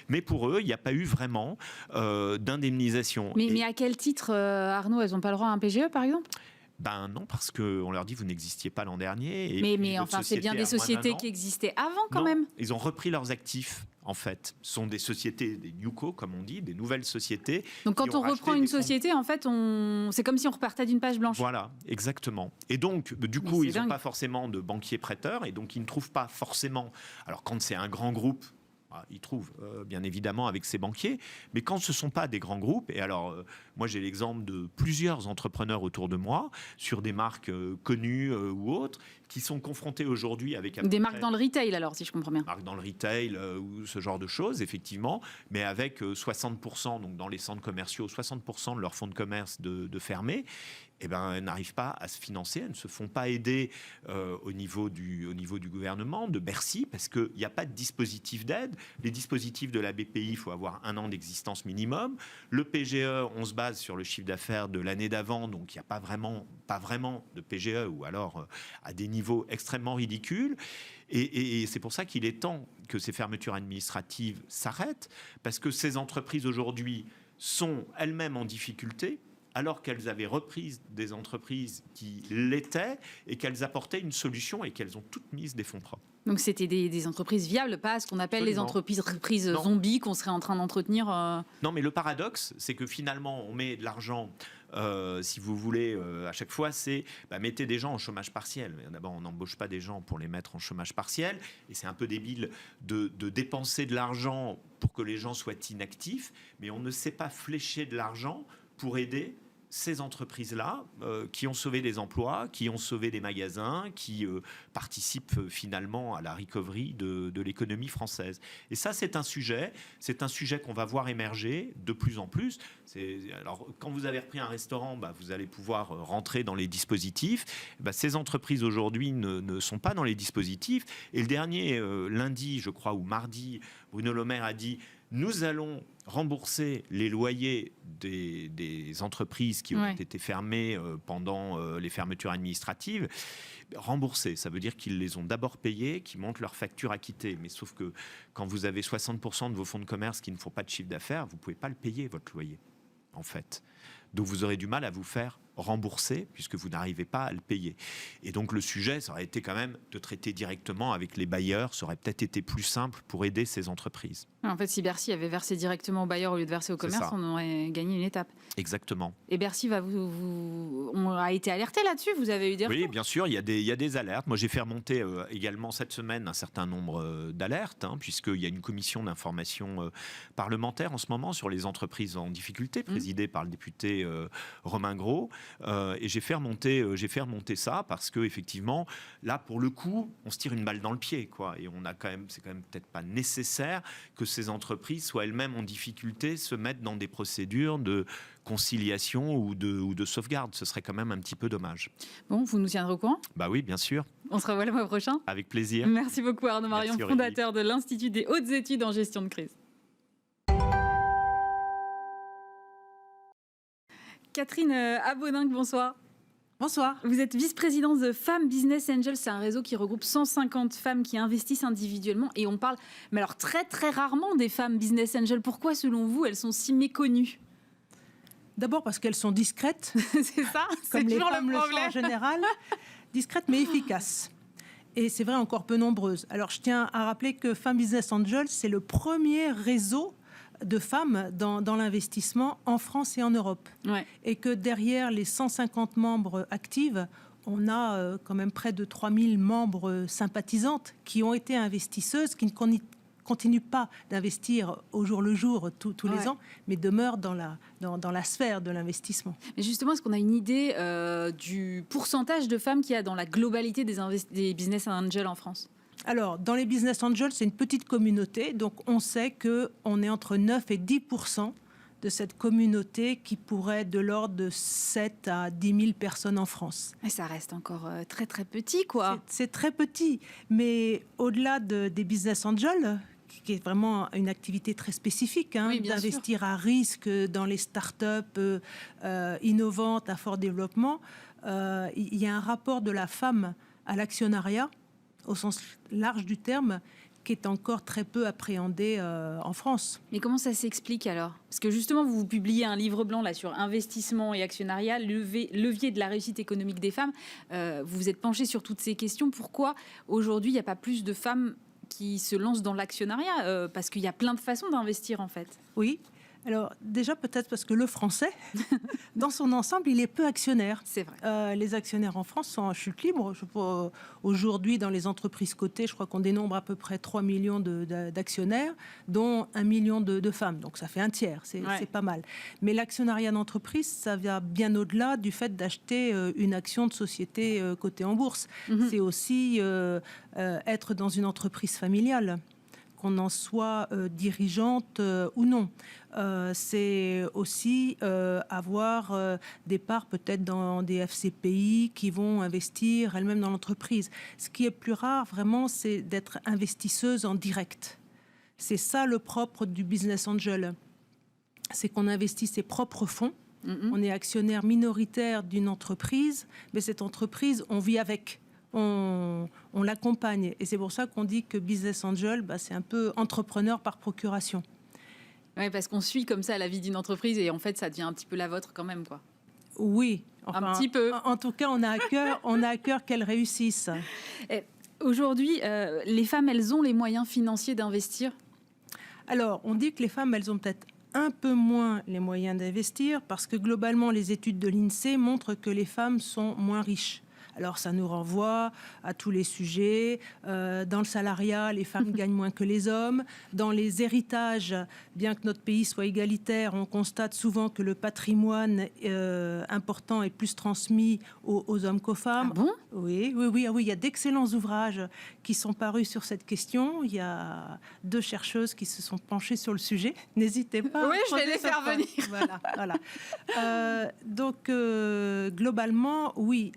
Mais pour eux, il n'y a pas eu vraiment d'indemnisation. Mais à quel titre, Arnaud, elles n'ont pas le droit à un PGE, par exemple ? Ben non, parce qu'on leur dit vous n'existiez pas l'an dernier. Et mais enfin, c'est bien des sociétés qui existaient avant quand même. Ils ont repris leurs actifs. En fait, ce sont des sociétés, des newco, comme on dit, des nouvelles sociétés. Donc quand on reprend une société, en fait, c'est comme si on repartait d'une page blanche. Voilà, exactement. Et donc, du coup, ils n'ont pas forcément de banquiers prêteurs, et donc ils ne trouvent pas forcément... Alors quand c'est un grand groupe, ils trouvent bien évidemment avec ses banquiers, mais quand ce ne sont pas des grands groupes, et alors moi j'ai l'exemple de plusieurs entrepreneurs autour de moi, sur des marques connues ou autres, qui sont confrontés aujourd'hui avec... Des marques dans le retail alors, si je comprends bien. Marques dans le retail ou ce genre de choses, effectivement, mais avec 60%, donc dans les centres commerciaux, 60% de leur fonds de commerce de fermés. Eh ben, elles n'arrivent pas à se financer, elles ne se font pas aider au niveau du gouvernement, de Bercy, parce qu'il n'y a pas de dispositif d'aide. Les dispositifs de la BPI, il faut avoir 1 an d'existence minimum. Le PGE, on se base sur le chiffre d'affaires de l'année d'avant, donc il n'y a pas vraiment de PGE, ou alors à des niveaux extrêmement ridicules. Et c'est pour ça qu'il est temps que ces fermetures administratives s'arrêtent, parce que ces entreprises aujourd'hui sont elles-mêmes en difficulté, alors qu'elles avaient repris des entreprises qui l'étaient et qu'elles apportaient une solution et qu'elles ont toutes mises des fonds propres. Donc c'était des entreprises viables, pas ce qu'on appelle les entreprises zombies qu'on serait en train d'entretenir. Non, mais le paradoxe, c'est que finalement, on met de l'argent, si vous voulez, à chaque fois, c'est mettez des gens en chômage partiel. D'abord, on n'embauche pas des gens pour les mettre en chômage partiel, et c'est un peu débile de dépenser de l'argent pour que les gens soient inactifs, mais on ne sait pas flécher de l'argent pour aider ces entreprises-là qui ont sauvé des emplois, qui ont sauvé des magasins, qui participent finalement à la recovery de l'économie française. Et ça, c'est un sujet qu'on va voir émerger de plus en plus. Alors, quand vous avez repris un restaurant, vous allez pouvoir rentrer dans les dispositifs. Ces entreprises aujourd'hui ne sont pas dans les dispositifs. Et le dernier lundi, je crois, ou mardi, Bruno Le Maire a dit: nous allons rembourser les loyers des entreprises qui ont été fermées pendant les fermetures administratives. Rembourser, ça veut dire qu'ils les ont d'abord payés, qu'ils montent leur facture acquittée. Mais sauf que quand vous avez 60% de vos fonds de commerce qui ne font pas de chiffre d'affaires, vous ne pouvez pas le payer, votre loyer, en fait. Donc vous aurez du mal à vous faire remboursé puisque vous n'arrivez pas à le payer. Et donc le sujet, ça aurait été quand même de traiter directement avec les bailleurs. Ça aurait peut-être été plus simple pour aider ces entreprises. En fait, si Bercy avait versé directement aux bailleurs au lieu de verser au commerce, on aurait gagné une étape. Exactement. Et Bercy on a été alerté là-dessus. Vous avez eu des retours ? Oui, bien sûr, il y a des alertes. Moi, j'ai fait remonter également cette semaine un certain nombre d'alertes, puisqu'il y a une commission d'information parlementaire en ce moment sur les entreprises en difficulté, présidée par le député Romain Gros. Et j'ai fait remonter ça parce que effectivement, là, pour le coup, on se tire une balle dans le pied, quoi. Et c'est quand même peut-être pas nécessaire que ces entreprises soient elles-mêmes en difficulté, se mettent dans des procédures de conciliation ou de sauvegarde. Ce serait quand même un petit peu dommage. Bon, vous nous tiendrez au courant ? Bah oui, bien sûr. On se revoit le mois prochain. Avec plaisir. Merci beaucoup Arnaud Marion, Merci, fondateur de l'Institut des hautes études en gestion de crise. Catherine Aboninck, bonsoir. Bonsoir. Vous êtes vice-présidente de Femmes Business Angels. C'est un réseau qui regroupe 150 femmes qui investissent individuellement. Et on parle, mais alors très très rarement des femmes Business Angels. Pourquoi, selon vous, elles sont si méconnues ? D'abord parce qu'elles sont discrètes. C'est ça, comme c'est les toujours femmes le le sont problème. en général. Discrètes mais efficaces. Et c'est vrai, encore peu nombreuses. Alors je tiens à rappeler que Femmes Business Angels, c'est le premier réseau de femmes dans l'investissement en France et en Europe. Ouais. Et que derrière les 150 membres actifs, on a quand même près de 3000 membres sympathisantes qui ont été investisseuses, qui ne continuent pas d'investir au jour le jour tous les ans, mais demeurent dans la sphère de l'investissement. Mais justement, est-ce qu'on a une idée du pourcentage de femmes qu'il y a dans la globalité des business angels en France ? Alors, dans les business angels, c'est une petite communauté, donc on sait qu'on est entre 9 et 10% de cette communauté qui pourrait être de l'ordre de 7 à 10 000 personnes en France. Mais ça reste encore très très petit, quoi. C'est très petit, mais au-delà des business angels, qui est vraiment une activité très spécifique, d'investir à risque dans les startups innovantes à fort développement, il y a un rapport de la femme à l'actionnariat, au sens large du terme, qui est encore très peu appréhendé en France. Mais comment ça s'explique alors ? Parce que justement, vous publiez un livre blanc là, sur investissement et actionnariat, levier de la réussite économique des femmes. Vous vous êtes penché sur toutes ces questions. Pourquoi aujourd'hui, il n'y a pas plus de femmes qui se lancent dans l'actionnariat ? Parce qu'il y a plein de façons d'investir en fait. Oui. Alors déjà peut-être parce que le français, dans son ensemble, il est peu actionnaire. C'est vrai. Les actionnaires en France sont en chute libre. Aujourd'hui, dans les entreprises cotées, je crois qu'on dénombre à peu près 3 millions d'actionnaires, dont 1 million de femmes. Donc ça fait un tiers, c'est pas mal. Mais l'actionnariat d'entreprise, ça va bien au-delà du fait d'acheter une action de société cotée en bourse. C'est aussi être dans une entreprise familiale, qu'on en soit dirigeante ou non. C'est aussi avoir des parts peut-être dans des FCPI qui vont investir elles-mêmes dans l'entreprise. Ce qui est plus rare, vraiment, c'est d'être investisseuse en direct. C'est ça le propre du business angel. C'est qu'on investit ses propres fonds. On est actionnaire minoritaire d'une entreprise, mais cette entreprise, on vit avec. On l'accompagne. Et c'est pour ça qu'on dit que business angel, c'est un peu entrepreneur par procuration. Oui, parce qu'on suit comme ça la vie d'une entreprise et en fait, ça devient un petit peu la vôtre quand même, quoi. Oui. Enfin, un petit peu. En tout cas, on a à cœur qu'elles réussissent. Aujourd'hui, les femmes, elles ont les moyens financiers d'investir ? Alors, on dit que les femmes, elles ont peut-être un peu moins les moyens d'investir parce que globalement, les études de l'INSEE montrent que les femmes sont moins riches. Alors, ça nous renvoie à tous les sujets. Dans le salariat, les femmes gagnent moins que les hommes. Dans les héritages, bien que notre pays soit égalitaire, on constate souvent que le patrimoine important est plus transmis aux hommes qu'aux femmes. Ah bon ? Oui. Il y a d'excellents ouvrages qui sont parus sur cette question. Il y a 2 chercheuses qui se sont penchées sur le sujet. N'hésitez pas. Oui, je vais les faire venir. Voilà. Donc, globalement, oui,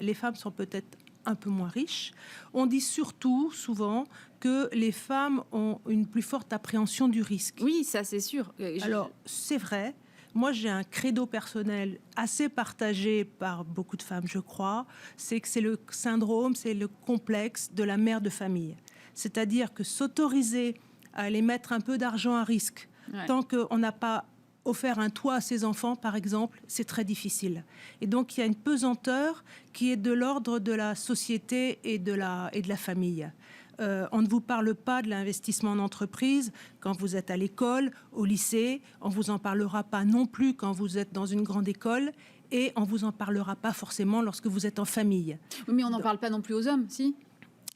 les femmes sont peut-être un peu moins riches. On dit surtout, souvent, que les femmes ont une plus forte appréhension du risque. Oui, ça c'est sûr. Alors, c'est vrai. Moi, j'ai un credo personnel assez partagé par beaucoup de femmes, je crois. C'est que c'est le syndrome, c'est le complexe de la mère de famille. C'est-à-dire que s'autoriser à aller mettre un peu d'argent à risque, tant qu'on n'a pas offert un toit à ses enfants, par exemple, c'est très difficile. Et donc, il y a une pesanteur qui est de l'ordre de la société et de la famille. On ne vous parle pas de l'investissement en entreprise quand vous êtes à l'école, au lycée. On ne vous en parlera pas non plus quand vous êtes dans une grande école. Et on ne vous en parlera pas forcément lorsque vous êtes en famille. Oui, mais on n'en parle pas non plus aux hommes, si ?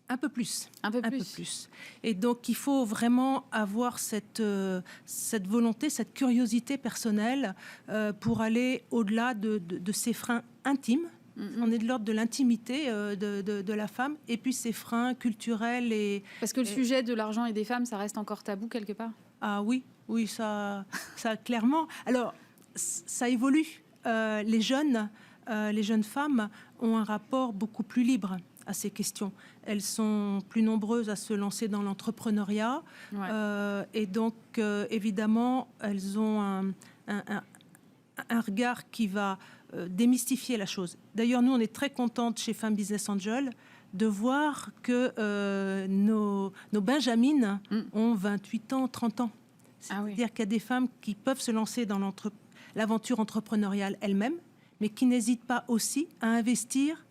Un peu plus. Un peu plus. Et donc, il faut vraiment avoir cette volonté, cette curiosité personnelle pour aller au-delà de ces freins intimes. On est de l'ordre de l'intimité de la femme, et puis ces freins culturels. Parce que le sujet de l'argent et des femmes, ça reste encore tabou quelque part ? Ah oui, ça clairement. Alors, ça évolue. Les jeunes femmes ont un rapport beaucoup plus libre à ces questions. Elles sont plus nombreuses à se lancer dans l'entrepreneuriat. Ouais. Et donc, évidemment, elles ont un regard qui va démystifier la chose. D'ailleurs, nous, on est très contentes chez Femmes Business Angel de voir que nos benjamines ont 28 ans, 30 ans. C'est-à-dire qu'il y a des femmes qui peuvent se lancer dans l'aventure entrepreneuriale elles-mêmes, mais qui n'hésitent pas aussi à investir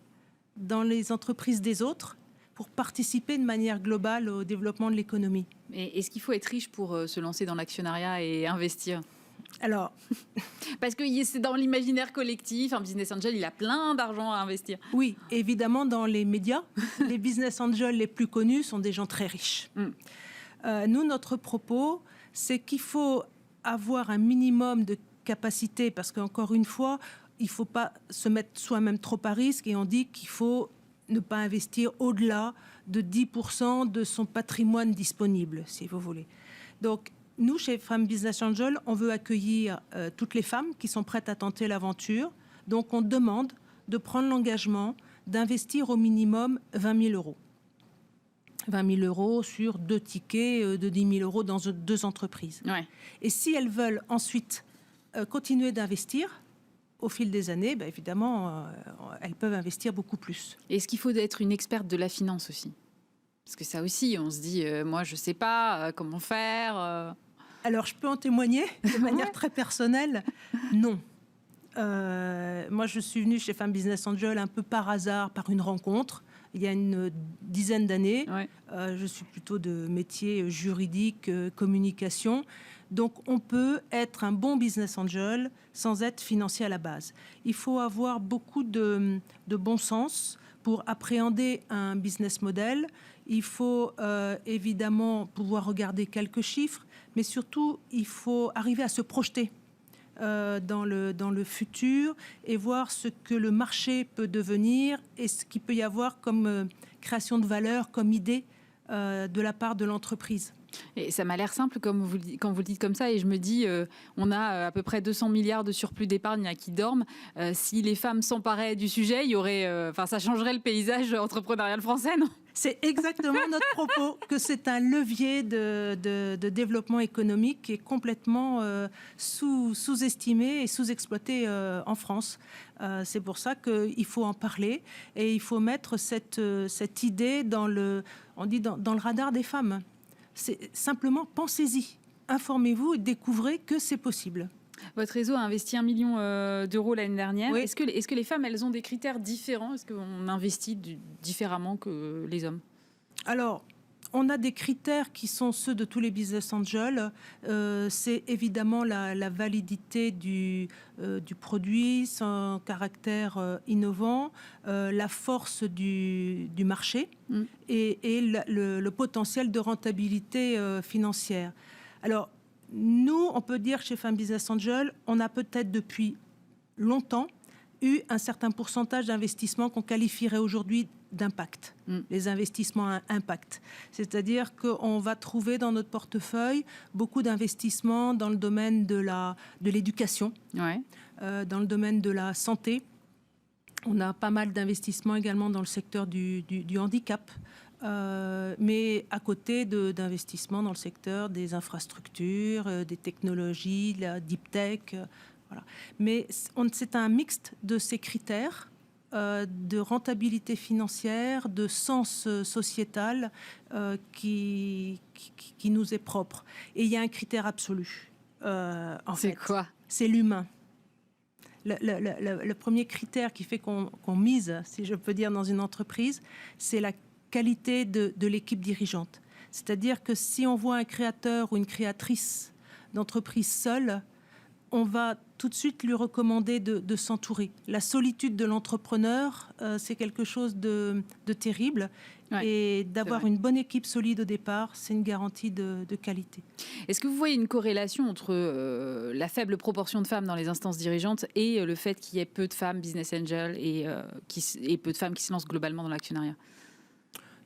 dans les entreprises des autres pour participer de manière globale au développement de l'économie. Et est-ce qu'il faut être riche pour se lancer dans l'actionnariat et investir ? Alors, parce que c'est dans l'imaginaire collectif, un business angel, il a plein d'argent à investir. Oui, évidemment, dans les médias, les business angels les plus connus sont des gens très riches. Nous, notre propos, c'est qu'il faut avoir un minimum de capacité, parce qu'encore une fois, il ne faut pas se mettre soi-même trop à risque, et on dit qu'il faut ne pas investir au-delà de 10% de son patrimoine disponible, si vous voulez. Donc, nous, chez Femmes Business Angel, on veut accueillir toutes les femmes qui sont prêtes à tenter l'aventure. Donc, on demande de prendre l'engagement d'investir au minimum 20 000 euros. 20 000 euros sur 2 tickets de 10 000 euros dans 2 entreprises. Ouais. Et si elles veulent ensuite continuer d'investir, au fil des années, évidemment, elles peuvent investir beaucoup plus. Est-ce qu'il faut être une experte de la finance aussi ? Parce que ça aussi, on se dit, moi, je ne sais pas comment faire. Alors, je peux en témoigner de manière très personnelle. Non. Moi, je suis venue chez Femmes Business Angel un peu par hasard, par une rencontre, il y a une dizaine d'années. Ouais. Je suis plutôt de métier juridique, communication. Donc, on peut être un bon business angel sans être financier à la base. Il faut avoir beaucoup de bon sens pour appréhender un business model. Il faut évidemment pouvoir regarder quelques chiffres, mais surtout, il faut arriver à se projeter dans le futur et voir ce que le marché peut devenir et ce qu'il peut y avoir comme création de valeur, comme idée de la part de l'entreprise. Et ça m'a l'air simple quand vous le dites comme ça, et je me dis, on a à peu près 200 milliards de surplus d'épargne qui dorment. Si les femmes s'emparaient du sujet, il y aurait, ça changerait le paysage entrepreneurial français, non ? C'est exactement notre propos, que c'est un levier de développement économique qui est complètement sous-estimé et sous-exploité en France. C'est pour ça qu'il faut en parler et il faut mettre cette idée dans le radar des femmes. C'est simplement, pensez-y, informez-vous et découvrez que c'est possible. Votre réseau a investi 1 million d'euros l'année dernière. Oui. Est-ce que les femmes, elles ont des critères différents ? Est-ce qu'on investit différemment que les hommes ? Alors, on a des critères qui sont ceux de tous les business angels. C'est évidemment la validité du produit, son caractère innovant, la force du marché et le potentiel de rentabilité financière. Alors, nous, on peut dire chez Femmes Business Angel, on a peut-être depuis longtemps eu un certain pourcentage d'investissements qu'on qualifierait aujourd'hui d'impact, les investissements à impact. C'est-à-dire qu'on va trouver dans notre portefeuille beaucoup d'investissements dans le domaine de l'éducation, ouais. Dans le domaine de la santé. On a pas mal d'investissements également dans le secteur du handicap. Mais à côté d'investissements dans le secteur des infrastructures, des technologies, de la deep tech, voilà. Mais c'est un mixte de ces critères de rentabilité financière, de sens sociétal qui nous est propre. Et il y a un critère absolu. C'est quoi ? C'est l'humain. Le premier critère qui fait qu'on mise, si je peux dire, dans une entreprise, c'est la qualité de l'équipe dirigeante. C'est-à-dire que si on voit un créateur ou une créatrice d'entreprise seule, on va tout de suite lui recommander de s'entourer. La solitude de l'entrepreneur, c'est quelque chose de terrible. Ouais, et d'avoir une bonne équipe solide au départ, c'est une garantie de qualité. Est-ce que vous voyez une corrélation entre la faible proportion de femmes dans les instances dirigeantes et le fait qu'il y ait peu de femmes business angels et peu de femmes qui se lancent globalement dans l'actionnariat ?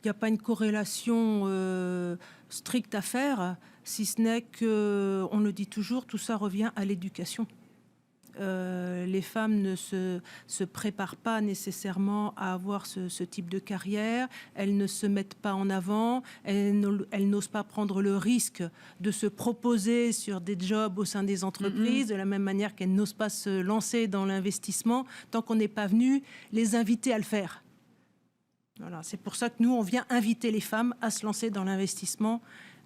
Il n'y a pas une corrélation stricte à faire, si ce n'est que, on le dit toujours, tout ça revient à l'éducation. Les femmes ne se préparent pas nécessairement à avoir ce type de carrière, elles ne se mettent pas en avant, elles n'osent pas prendre le risque de se proposer sur des jobs au sein des entreprises, de la même manière qu'elles n'osent pas se lancer dans l'investissement tant qu'on n'est pas venu les inviter à le faire. Voilà, c'est pour ça que nous, on vient inviter les femmes à se lancer dans l'investissement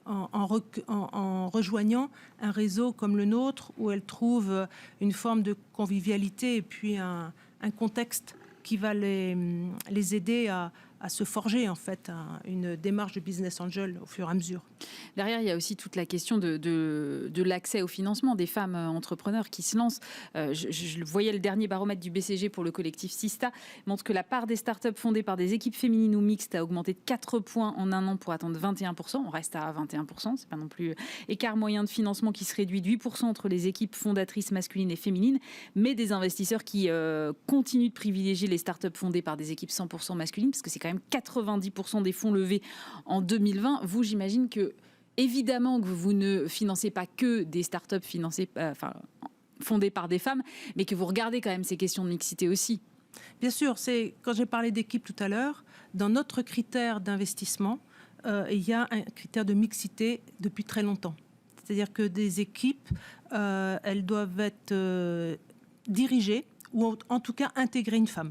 en rejoignant un réseau comme le nôtre où elles trouvent une forme de convivialité et puis un contexte qui va les aider à se forger en fait une démarche de business angel au fur et à mesure. Derrière, il y a aussi toute la question de l'accès au financement des femmes entrepreneurs qui se lancent. Je voyais le dernier baromètre du BCG pour le collectif Sista montre que la part des startups fondées par des équipes féminines ou mixtes a augmenté de 4 points en un an pour atteindre 21%. On reste à 21%, c'est pas non plus écart moyen de financement qui se réduit de 8% entre les équipes fondatrices masculines et féminines, mais des investisseurs qui continuent de privilégier les startups fondées par des équipes 100% masculines, parce que c'est quand même 90% des fonds levés en 2020. Vous, j'imagine que, évidemment, que vous ne financez pas que des startups fondées par des femmes, mais que vous regardez quand même ces questions de mixité aussi. Bien sûr, quand j'ai parlé d'équipe tout à l'heure, dans notre critère d'investissement, il y a un critère de mixité depuis très longtemps. C'est-à-dire que des équipes, elles doivent être dirigées ou en tout cas intégrer une femme.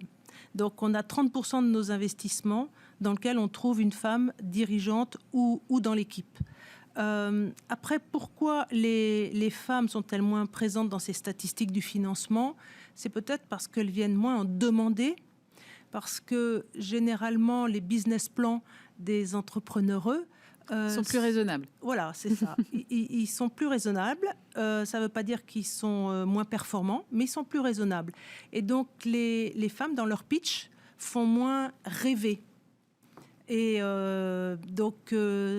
Donc, on a 30% de nos investissements dans lesquels on trouve une femme dirigeante ou dans l'équipe. Après, pourquoi les femmes sont-elles moins présentes dans ces statistiques du financement ? C'est peut-être parce qu'elles viennent moins en demander, parce que généralement, les business plans des entrepreneureux sont plus raisonnables. Voilà, c'est ça. Ils sont plus raisonnables. Ça ne veut pas dire qu'ils sont moins performants, mais ils sont plus raisonnables. Et donc, les femmes, dans leur pitch, font moins rêver. Et donc,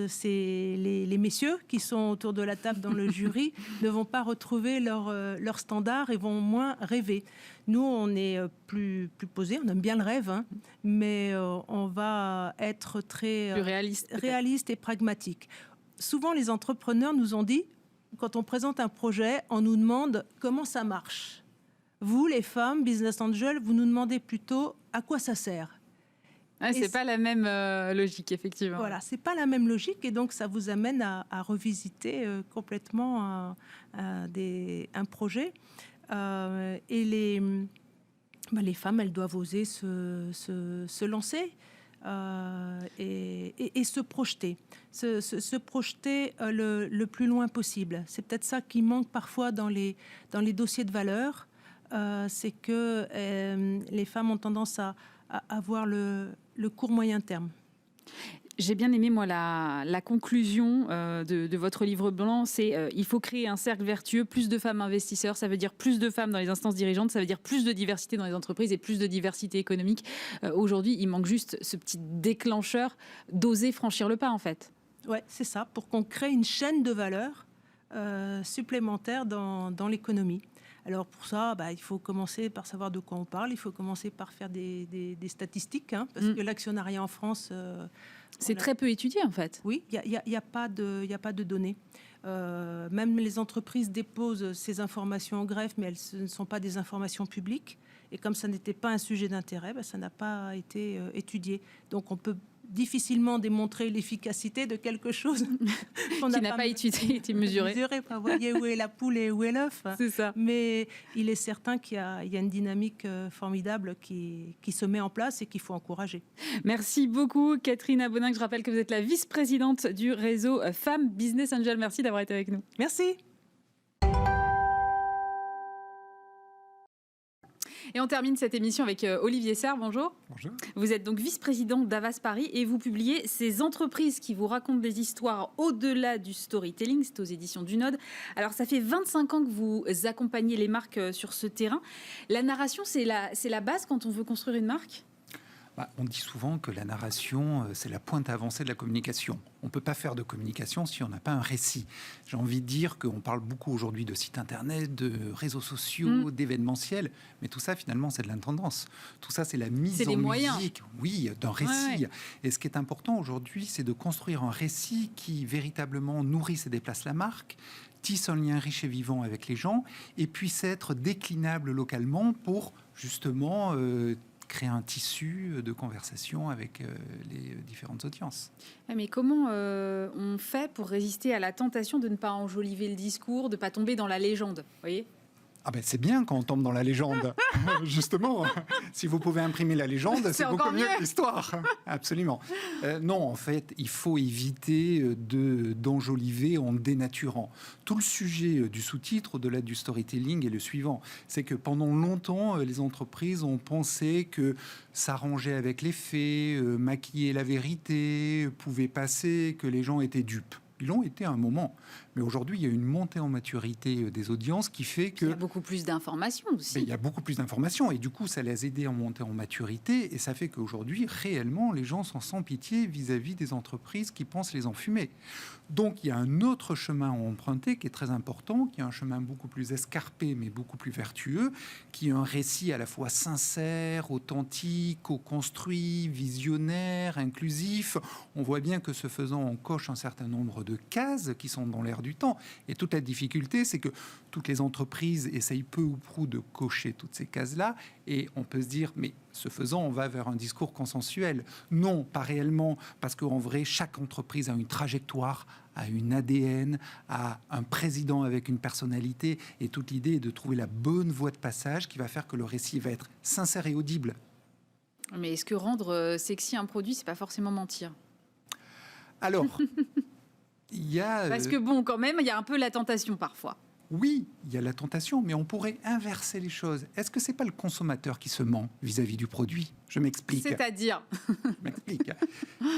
c'est les messieurs qui sont autour de la table dans le jury ne vont pas retrouver leur standard et vont moins rêver. Nous, on est plus posés, on aime bien le rêve, hein, mais on va être très réaliste et pragmatique. Souvent, les entrepreneurs nous ont dit, quand on présente un projet, on nous demande comment ça marche. Vous, les femmes, business angel, vous nous demandez plutôt à quoi ça sert. C'est pas la même logique, effectivement. Voilà, c'est pas la même logique et donc ça vous amène à revisiter complètement un projet. Et les femmes, elles doivent oser se lancer et se projeter. Se projeter le plus loin possible. C'est peut-être ça qui manque parfois dans les dossiers de valeur. C'est que les femmes ont tendance à avoir le court moyen terme. J'ai bien aimé, moi, la conclusion de votre livre blanc, c'est il faut créer un cercle vertueux, plus de femmes investisseurs, ça veut dire plus de femmes dans les instances dirigeantes, ça veut dire plus de diversité dans les entreprises et plus de diversité économique. Aujourd'hui, il manque juste ce petit déclencheur d'oser franchir le pas, en fait. Oui, c'est ça, pour qu'on crée une chaîne de valeur supplémentaire dans l'économie. Alors pour ça, il faut commencer par savoir de quoi on parle, il faut commencer par faire des statistiques, hein, parce que l'actionnariat en France... c'est très peu étudié en fait. Oui, il n'y a pas de données. Même les entreprises déposent ces informations au greffe, mais elles ne sont pas des informations publiques. Et comme ça n'était pas un sujet d'intérêt, ça n'a pas été étudié. Donc on peut difficilement démontrer l'efficacité de quelque chose qui n'a pas été mesuré. Vous voyez où est la poule et où est l'œuf. C'est ça. Mais il est certain qu'il y a une dynamique formidable qui se met en place et qu'il faut encourager. Merci beaucoup Catherine Aboninck. Je rappelle que vous êtes la vice-présidente du réseau Femmes Business Angel. Merci d'avoir été avec nous. Merci. Et on termine cette émission avec Olivier Serre, bonjour. Bonjour. Vous êtes donc vice-président d'Avas Paris et vous publiez ces entreprises qui vous racontent des histoires au-delà du storytelling, c'est aux éditions du Node. Alors ça fait 25 ans que vous accompagnez les marques sur ce terrain. La narration, c'est la base quand on veut construire une marque ? On dit souvent que la narration, c'est la pointe avancée de la communication. On ne peut pas faire de communication si on n'a pas un récit. J'ai envie de dire qu'on parle beaucoup aujourd'hui de sites internet, de réseaux sociaux, d'événementiels, mais tout ça, finalement, c'est de l'intendance. Tout ça, c'est la mise en musique, oui, d'un récit. Ouais. Et ce qui est important aujourd'hui, c'est de construire un récit qui véritablement nourrisse et déplace la marque, tisse un lien riche et vivant avec les gens, et puisse être déclinable localement pour, justement... créer un tissu de conversation avec les différentes audiences. Mais comment on fait pour résister à la tentation de ne pas enjoliver le discours, de ne pas tomber dans la légende, vous voyez ? C'est bien quand on tombe dans la légende. Justement, si vous pouvez imprimer la légende, c'est beaucoup mieux que l'histoire. Absolument. Non, en fait, il faut éviter d'enjoliver en dénaturant. Tout le sujet du sous-titre, au-delà du storytelling, est le suivant. C'est que pendant longtemps, les entreprises ont pensé que s'arranger avec les faits, maquiller la vérité, pouvait passer, que les gens étaient dupes. Ils l'ont été à un moment. Mais aujourd'hui, il y a une montée en maturité des audiences qui fait que... Il y a beaucoup plus d'informations aussi. Il y a beaucoup plus d'informations et du coup, ça les a aidés à monter en maturité et ça fait qu'aujourd'hui, réellement, les gens sont sans pitié vis-à-vis des entreprises qui pensent les enfumer. Donc, il y a un autre chemin à emprunter qui est très important, qui est un chemin beaucoup plus escarpé, mais beaucoup plus vertueux, qui est un récit à la fois sincère, authentique, co-construit, visionnaire, inclusif. On voit bien que ce faisant, on coche un certain nombre de cases qui sont dans l'air du temps. Et toute la difficulté, c'est que toutes les entreprises essayent peu ou prou de cocher toutes ces cases-là. Et on peut se dire, mais ce faisant, on va vers un discours consensuel. Non, pas réellement, parce qu'en vrai, chaque entreprise a une trajectoire, a une ADN, a un président avec une personnalité. Et toute l'idée est de trouver la bonne voie de passage qui va faire que le récit va être sincère et audible. Mais est-ce que rendre sexy un produit, c'est pas forcément mentir ? Alors... Il y a, parce que bon, quand même, il y a un peu la tentation parfois. Oui, il y a la tentation, mais on pourrait inverser les choses. Est-ce que c'est pas le consommateur qui se ment vis-à-vis du produit ? Je m'explique. C'est-à-dire ? Je m'explique.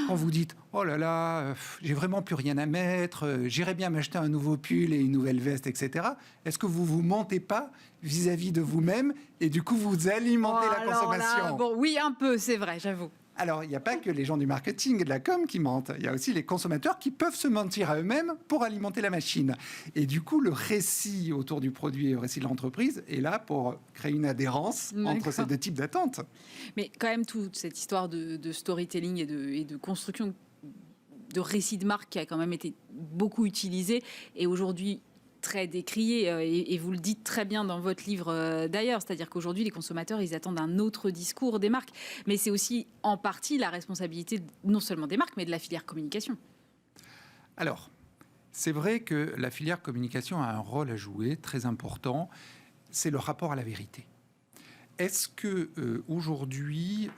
Quand vous dites « Oh là là, j'ai vraiment plus rien à mettre, j'irais bien m'acheter un nouveau pull et une nouvelle veste, etc. » Est-ce que vous mentez pas vis-à-vis de vous-même et du coup vous alimentez la consommation ? Là, bon, oui, un peu, c'est vrai, j'avoue. Alors, il n'y a pas que les gens du marketing et de la com qui mentent. Il y a aussi les consommateurs qui peuvent se mentir à eux-mêmes pour alimenter la machine. Et du coup, le récit autour du produit et le récit de l'entreprise est là pour créer une adhérence entre ces deux types d'attentes. Mais quand même, toute cette histoire de storytelling et de construction de récits de marque qui a quand même été beaucoup utilisée et aujourd'hui très décrié, et vous le dites très bien dans votre livre d'ailleurs, c'est-à-dire qu'aujourd'hui les consommateurs ils attendent un autre discours des marques, mais c'est aussi en partie la responsabilité non seulement des marques mais de la filière communication. Alors, c'est vrai que la filière communication a un rôle à jouer très important, c'est le rapport à la vérité. Est-ce que aujourd'hui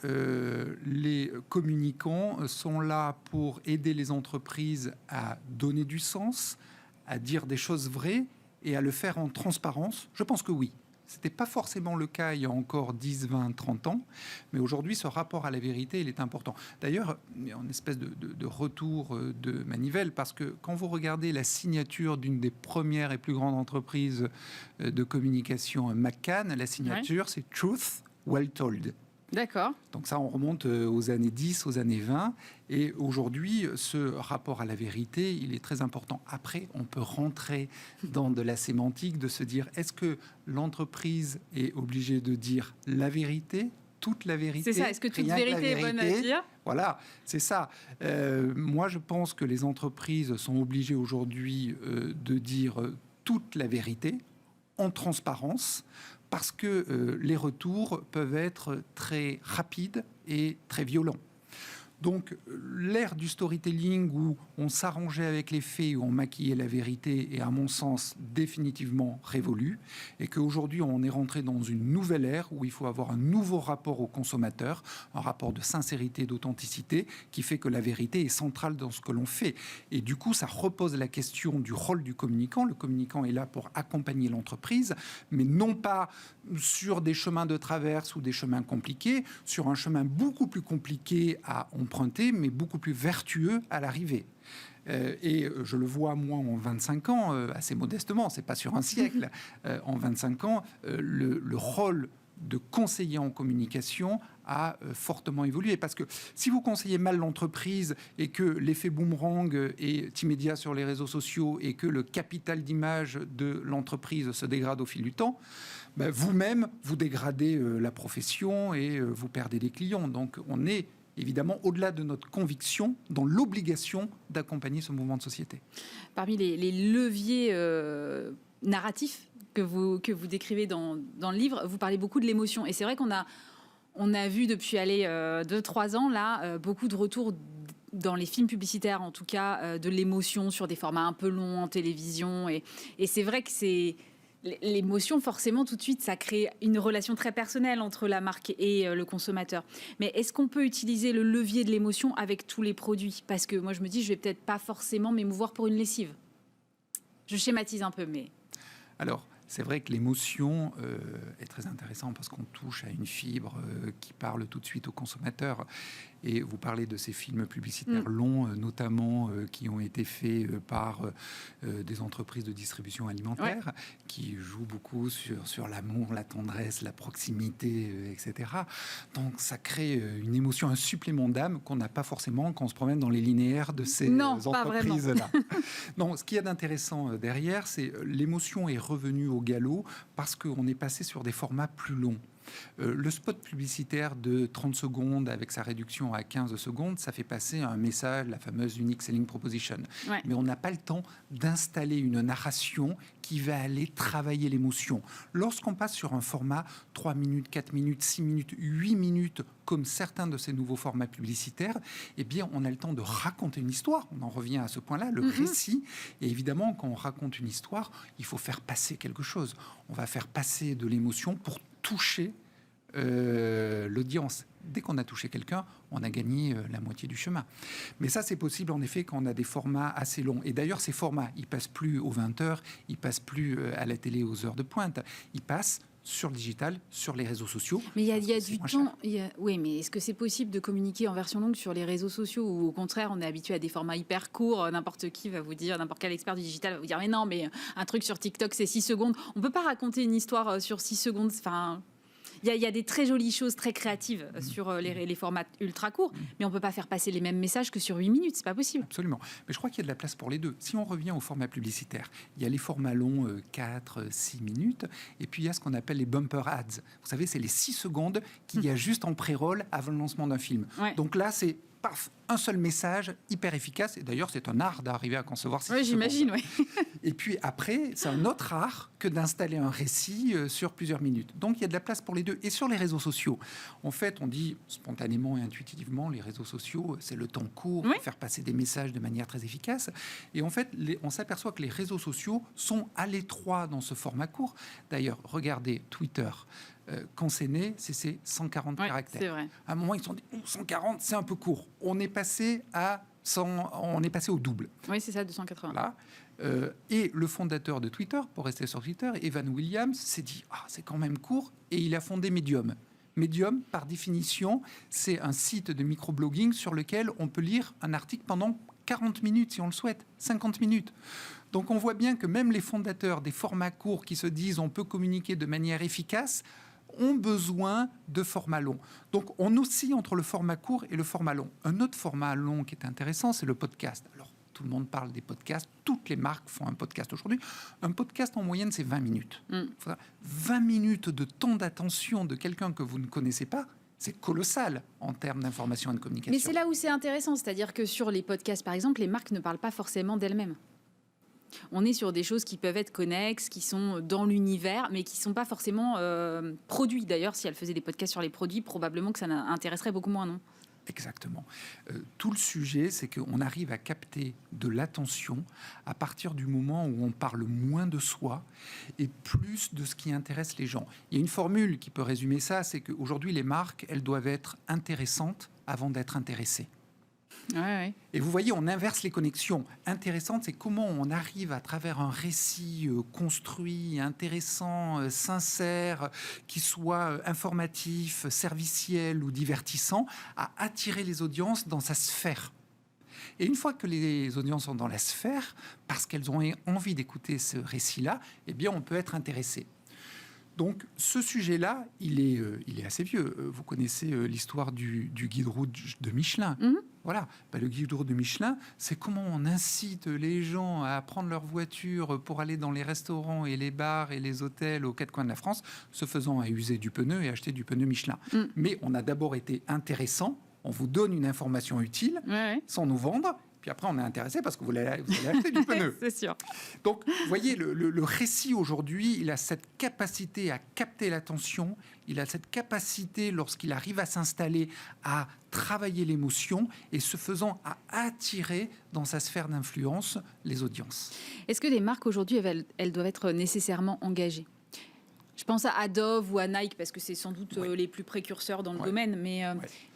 les communicants sont là pour aider les entreprises à donner du sens, à dire des choses vraies et à le faire en transparence ? Je pense que oui. Ce n'était pas forcément le cas il y a encore 10, 20, 30 ans, mais aujourd'hui, ce rapport à la vérité, il est important. D'ailleurs, il y a une espèce de retour de manivelle, parce que quand vous regardez la signature d'une des premières et plus grandes entreprises de communication, McCann, la signature, c'est « Truth Well Told ». D'accord. Donc ça, on remonte aux années 10, aux années 20. Et aujourd'hui, ce rapport à la vérité, il est très important. Après, on peut rentrer dans de la sémantique, de se dire, est-ce que l'entreprise est obligée de dire la vérité, toute la vérité ? C'est ça, est-ce que toute vérité est bonne à dire ? Voilà, c'est ça. Moi, je pense que les entreprises sont obligées aujourd'hui de dire toute la vérité, en transparence, parce que les retours peuvent être très rapides et très violents. Donc, l'ère du storytelling où on s'arrangeait avec les faits, où on maquillait la vérité, est à mon sens définitivement révolue, et qu'aujourd'hui on est rentré dans une nouvelle ère où il faut avoir un nouveau rapport au consommateur, un rapport de sincérité, d'authenticité, qui fait que la vérité est centrale dans ce que l'on fait. Et du coup, ça repose la question du rôle du communicant. Le communicant est là pour accompagner l'entreprise, mais non pas sur des chemins de traverse ou des chemins compliqués, sur un chemin beaucoup plus compliqué à emprunter, mais beaucoup plus vertueux à l'arrivée. Et je le vois, moi, en 25 ans, assez modestement, c'est pas sur un siècle, en 25 ans, le rôle de conseiller en communication a fortement évolué. Parce que si vous conseillez mal l'entreprise et que l'effet boomerang est immédiat sur les réseaux sociaux et que le capital d'image de l'entreprise se dégrade au fil du temps, ben vous-même, vous dégradez la profession et vous perdez des clients. Donc on est évidemment au-delà de notre conviction dans l'obligation d'accompagner ce mouvement de société. Parmi les leviers narratifs que vous décrivez dans le livre, vous parlez beaucoup de l'émotion. Et c'est vrai qu'on a vu depuis 2-3 ans là, beaucoup de retours dans les films publicitaires, en tout cas, de l'émotion sur des formats un peu longs en télévision. Et c'est vrai que c'est... L'émotion, forcément, tout de suite, ça crée une relation très personnelle entre la marque et le consommateur. Mais est-ce qu'on peut utiliser le levier de l'émotion avec tous les produits ? Parce que moi, je me dis, je vais peut-être pas forcément m'émouvoir pour une lessive. Je schématise un peu, mais... Alors, c'est vrai que l'émotion est très intéressante parce qu'on touche à une fibre qui parle tout de suite au consommateur. Et vous parlez de ces films publicitaires longs, notamment qui ont été faits par des entreprises de distribution alimentaire, qui jouent beaucoup sur l'amour, la tendresse, la proximité, etc. Donc ça crée une émotion, un supplément d'âme qu'on n'a pas forcément quand on se promène dans les linéaires de ces entreprises-là. Non, ce qu'il y a d'intéressant derrière, c'est l'émotion est revenue au galop parce qu'on est passé sur des formats plus longs. Le spot publicitaire de 30 secondes avec sa réduction à 15 secondes, ça fait passer un message, la fameuse Unique Selling Proposition. Ouais. Mais on n'a pas le temps d'installer une narration qui va aller travailler l'émotion. Lorsqu'on passe sur un format 3 minutes, 4 minutes, 6 minutes, 8 minutes, comme certains de ces nouveaux formats publicitaires, eh bien, on a le temps de raconter une histoire. On en revient à ce point-là, le récit. Et évidemment, quand on raconte une histoire, il faut faire passer quelque chose. On va faire passer de l'émotion pour toucher l'audience. Dès qu'on a touché quelqu'un, on a gagné la moitié du chemin. Mais ça, c'est possible en effet quand on a des formats assez longs. Et d'ailleurs, ces formats, ils passent plus aux 20h, ils passent plus à la télé aux heures de pointe. Ils passent sur le digital, sur les réseaux sociaux. Mais il y a du temps. Oui, mais est-ce que c'est possible de communiquer en version longue sur les réseaux sociaux ou au contraire, on est habitué à des formats hyper courts? N'importe qui va vous dire, n'importe quel expert du digital va vous dire, mais non, mais un truc sur TikTok, c'est 6 secondes. On ne peut pas raconter une histoire sur 6 secondes. Enfin... Il y a des très jolies choses très créatives sur les formats ultra courts, mais on ne peut pas faire passer les mêmes messages que sur 8 minutes, c'est pas possible. Absolument. Mais je crois qu'il y a de la place pour les deux. Si on revient au format publicitaire, il y a les formats longs, 4-6 minutes, et puis il y a ce qu'on appelle les bumper ads. Vous savez, c'est les 6 secondes qu'il y a juste en pré-roll avant le lancement d'un film. Ouais. Donc là, c'est paf, un seul message hyper efficace. Et d'ailleurs, c'est un art d'arriver à concevoir ces j'imagine, oui. Et puis après, c'est un autre art que d'installer un récit sur plusieurs minutes. Donc, il y a de la place pour les deux. Et sur les réseaux sociaux, en fait, on dit spontanément et intuitivement, les réseaux sociaux, c'est le temps court pour faire passer des messages de manière très efficace. Et en fait, on s'aperçoit que les réseaux sociaux sont à l'étroit dans ce format court. D'ailleurs, regardez Twitter. Quand c'est né, c'est 140 caractères. C'est vrai. À un moment, ils se sont dit 140, c'est un peu court. On est passé au double. Oui, c'est ça, 280. Voilà. Et le fondateur de Twitter, pour rester sur Twitter, Evan Williams, s'est dit c'est quand même court, et il a fondé Medium. Medium, par définition, c'est un site de microblogging sur lequel on peut lire un article pendant 40 minutes, si on le souhaite, 50 minutes. Donc on voit bien que même les fondateurs des formats courts qui se disent on peut communiquer de manière efficace ont besoin de formats longs. Donc on oscille entre le format court et le format long. Un autre format long qui est intéressant, c'est le podcast. Alors tout le monde parle des podcasts, toutes les marques font un podcast aujourd'hui. Un podcast en moyenne, c'est 20 minutes. 20 minutes de temps d'attention de quelqu'un que vous ne connaissez pas, c'est colossal en termes d'information et de communication. Mais c'est là où c'est intéressant, c'est-à-dire que sur les podcasts, par exemple, les marques ne parlent pas forcément d'elles-mêmes. On est sur des choses qui peuvent être connexes, qui sont dans l'univers, mais qui ne sont pas forcément produits. D'ailleurs, si elles faisaient des podcasts sur les produits, probablement que ça intéresserait beaucoup moins, non ? Exactement. Tout le sujet, c'est qu'on arrive à capter de l'attention à partir du moment où on parle moins de soi et plus de ce qui intéresse les gens. Il y a une formule qui peut résumer ça, c'est qu'aujourd'hui, les marques, elles doivent être intéressantes avant d'être intéressées. Ouais. Et vous voyez, on inverse les connexions. Intéressante, c'est comment on arrive à travers un récit construit, intéressant, sincère, qui soit informatif, serviciel ou divertissant, à attirer les audiences dans sa sphère. Et une fois que les audiences sont dans la sphère, parce qu'elles ont envie d'écouter ce récit-là, eh bien, on peut être intéressé. Donc, ce sujet-là, il est assez vieux. Vous connaissez l'histoire du guide rouge de Michelin. Voilà. Le guide rouge de Michelin, c'est comment on incite les gens à prendre leur voiture pour aller dans les restaurants et les bars et les hôtels aux quatre coins de la France, se faisant à user du pneu et acheter du pneu Michelin. Mais on a d'abord été intéressant. On vous donne une information utile sans nous vendre. Puis après, on est intéressé parce que vous allez acheter du pneu. C'est sûr. Donc, vous voyez, le récit aujourd'hui, il a cette capacité à capter l'attention, il a cette capacité, lorsqu'il arrive à s'installer, à travailler l'émotion et ce faisant à attirer dans sa sphère d'influence les audiences. Est-ce que les marques aujourd'hui, elles doivent être nécessairement engagées ? Je pense à Dove ou à Nike parce que c'est sans doute les plus précurseurs dans le domaine, mais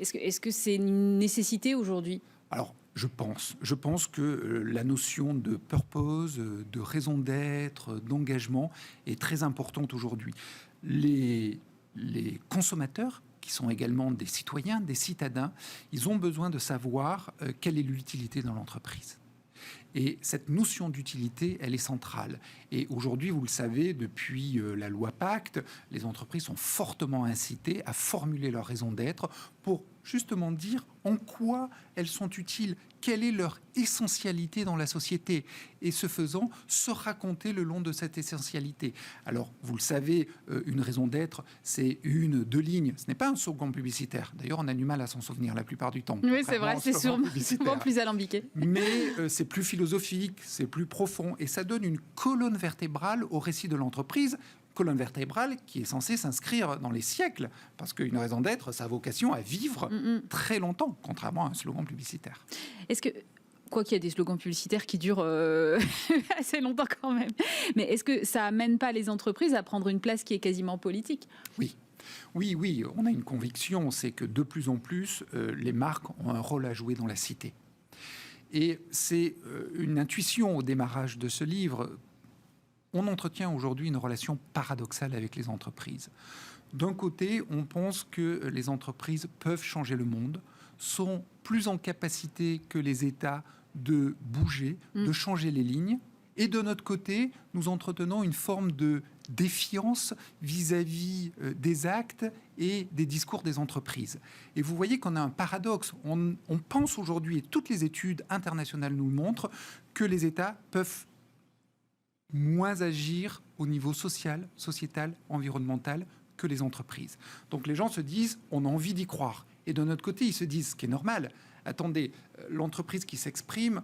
est-ce que c'est une nécessité aujourd'hui ? Alors, je pense que la notion de purpose, de raison d'être, d'engagement est très importante aujourd'hui. Les consommateurs, qui sont également des citoyens, des citadins, ils ont besoin de savoir quelle est l'utilité dans l'entreprise. Et cette notion d'utilité, elle est centrale. Et aujourd'hui, vous le savez, depuis la loi Pacte, les entreprises sont fortement incitées à formuler leur raison d'être pour justement dire en quoi elles sont utiles, quelle est leur essentialité dans la société, et ce faisant, se raconter le long de cette essentialité. Alors, vous le savez, une raison d'être, c'est 2 lignes. Ce n'est pas un slogan publicitaire. D'ailleurs, on a du mal à s'en souvenir la plupart du temps. Oui, c'est vrai, c'est souvent plus alambiqué. Mais c'est plus philosophique, c'est plus profond, et ça donne une colonne vertébrale au récit de l'entreprise, colonne vertébrale qui est censée s'inscrire dans les siècles, parce qu'une raison d'être, ça a vocation à vivre très longtemps, contrairement à un slogan publicitaire. Est-ce que, quoi qu'il y a des slogans publicitaires qui durent assez longtemps quand même, mais est-ce que ça amène pas les entreprises à prendre une place qui est quasiment politique ? Oui, on a une conviction, c'est que de plus en plus, les marques ont un rôle à jouer dans la cité. Et c'est une intuition au démarrage de ce livre. On entretient aujourd'hui une relation paradoxale avec les entreprises. D'un côté, on pense que les entreprises peuvent changer le monde, sont plus en capacité que les États de bouger, de changer les lignes. Et de notre côté, nous entretenons une forme de défiance vis-à-vis des actes et des discours des entreprises. Et vous voyez qu'on a un paradoxe. On pense aujourd'hui, et toutes les études internationales nous le montrent, que les États peuvent moins agir au niveau social, sociétal, environnemental que les entreprises. Donc les gens se disent, on a envie d'y croire. Et de notre côté, ils se disent, ce qui est normal, attendez, l'entreprise qui s'exprime,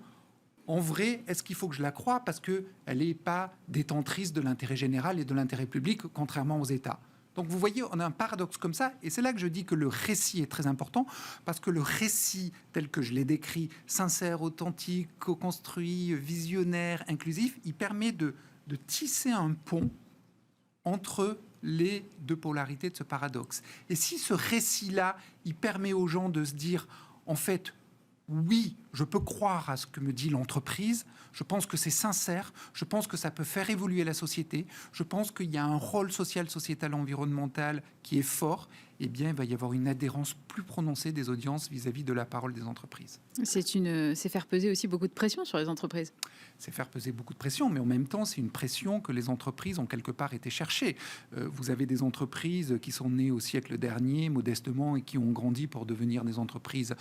en vrai, est-ce qu'il faut que je la croie parce qu'elle n'est pas détentrice de l'intérêt général et de l'intérêt public, contrairement aux États. Donc vous voyez, on a un paradoxe comme ça, et c'est là que je dis que le récit est très important, parce que le récit, tel que je l'ai décrit, sincère, authentique, co-construit, visionnaire, inclusif, il permet de tisser un pont entre les 2 polarités de ce paradoxe. Et si ce récit-là, il permet aux gens de se dire, en fait, oui, je peux croire à ce que me dit l'entreprise, je pense que c'est sincère, je pense que ça peut faire évoluer la société, je pense qu'il y a un rôle social, sociétal, environnemental qui est fort, eh bien, il va y avoir une adhérence plus prononcée des audiences vis-à-vis de la parole des entreprises. C'est faire peser aussi beaucoup de pression sur les entreprises. C'est faire peser beaucoup de pression, mais en même temps, c'est une pression que les entreprises ont quelque part été chercher. Vous avez des entreprises qui sont nées au siècle dernier, modestement, et qui ont grandi pour devenir des entreprises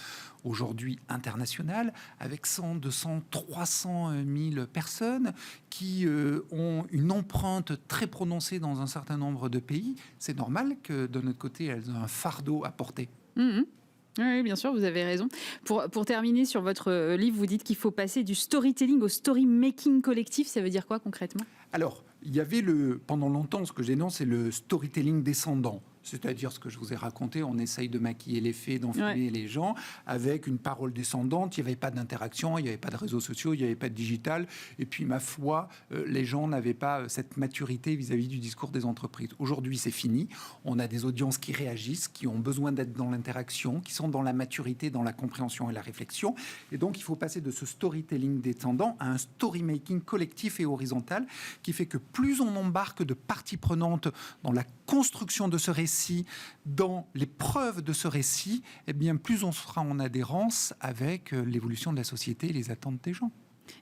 aujourd'hui internationales, avec 100, 200, 300 000 personnes qui ont une empreinte très prononcée dans un certain nombre de pays. C'est normal que, de notre côté, elles ont un fardeau à porter. Oui, bien sûr, vous avez raison. Pour terminer sur votre livre, vous dites qu'il faut passer du storytelling au story-making collectif. Ça veut dire quoi concrètement ? Alors, il y avait pendant longtemps, ce que j'énonce, c'est le storytelling descendant. C'est-à-dire ce que je vous ai raconté, on essaye de maquiller les faits, d'enfumer les gens, avec une parole descendante, il n'y avait pas d'interaction, il n'y avait pas de réseaux sociaux, il n'y avait pas de digital, et puis ma foi, les gens n'avaient pas cette maturité vis-à-vis du discours des entreprises. Aujourd'hui, c'est fini, on a des audiences qui réagissent, qui ont besoin d'être dans l'interaction, qui sont dans la maturité, dans la compréhension et la réflexion, et donc il faut passer de ce storytelling descendant à un story-making collectif et horizontal, qui fait que plus on embarque de parties prenantes dans la construction de ce récit, dans les preuves de ce récit, eh bien plus on sera en adhérence avec l'évolution de la société et les attentes des gens.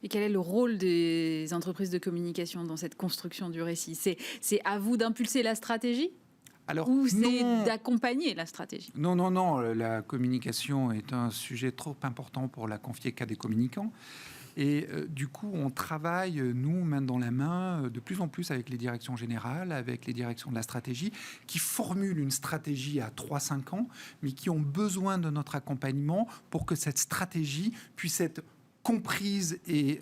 Et quel est le rôle des entreprises de communication dans cette construction du récit ? C'est à vous d'impulser la stratégie ? Alors, ou c'est d'accompagner la stratégie ? Non. La communication est un sujet trop important pour la confier qu'à des communicants. Et du coup, on travaille, nous, main dans la main, de plus en plus avec les directions générales, avec les directions de la stratégie, qui formulent une stratégie à 3-5 ans, mais qui ont besoin de notre accompagnement pour que cette stratégie puisse être comprise et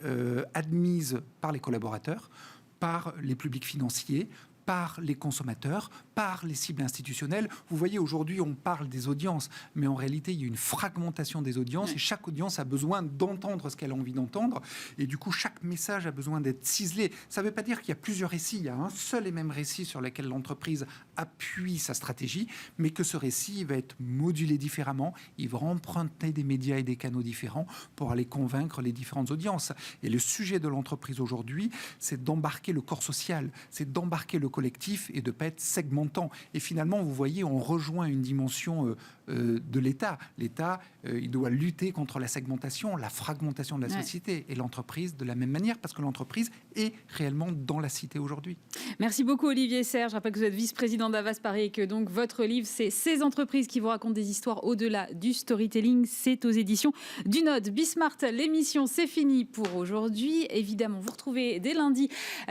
admise par les collaborateurs, par les publics financiers, par les consommateurs, par les cibles institutionnelles. Vous voyez, aujourd'hui, on parle des audiences, mais en réalité, il y a une fragmentation des audiences et chaque audience a besoin d'entendre ce qu'elle a envie d'entendre. Et du coup, chaque message a besoin d'être ciselé. Ça ne veut pas dire qu'il y a plusieurs récits. Il y a un seul et même récit sur lequel l'entreprise appuie sa stratégie, mais que ce récit va être modulé différemment. Il va emprunter des médias et des canaux différents pour aller convaincre les différentes audiences. Et le sujet de l'entreprise aujourd'hui, c'est d'embarquer le corps social, c'est d'embarquer le collectif et de ne pas être segmentant. Et finalement, vous voyez, on rejoint une dimension de l'État. L'État, il doit lutter contre la segmentation, la fragmentation de la société, et l'entreprise de la même manière, parce que l'entreprise est réellement dans la cité aujourd'hui. Merci beaucoup Olivier Serre. Je rappelle que vous êtes vice-président d'Havas Paris et que donc votre livre, c'est Ces entreprises qui vous racontent des histoires au-delà du storytelling. C'est aux éditions du Node. Bismart, l'émission, c'est fini pour aujourd'hui. Évidemment, vous retrouvez dès lundi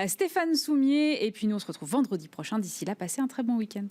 Stéphane Soumier, et puis nous on se retrouve vendredi prochain. D'ici là, passez un très bon week-end.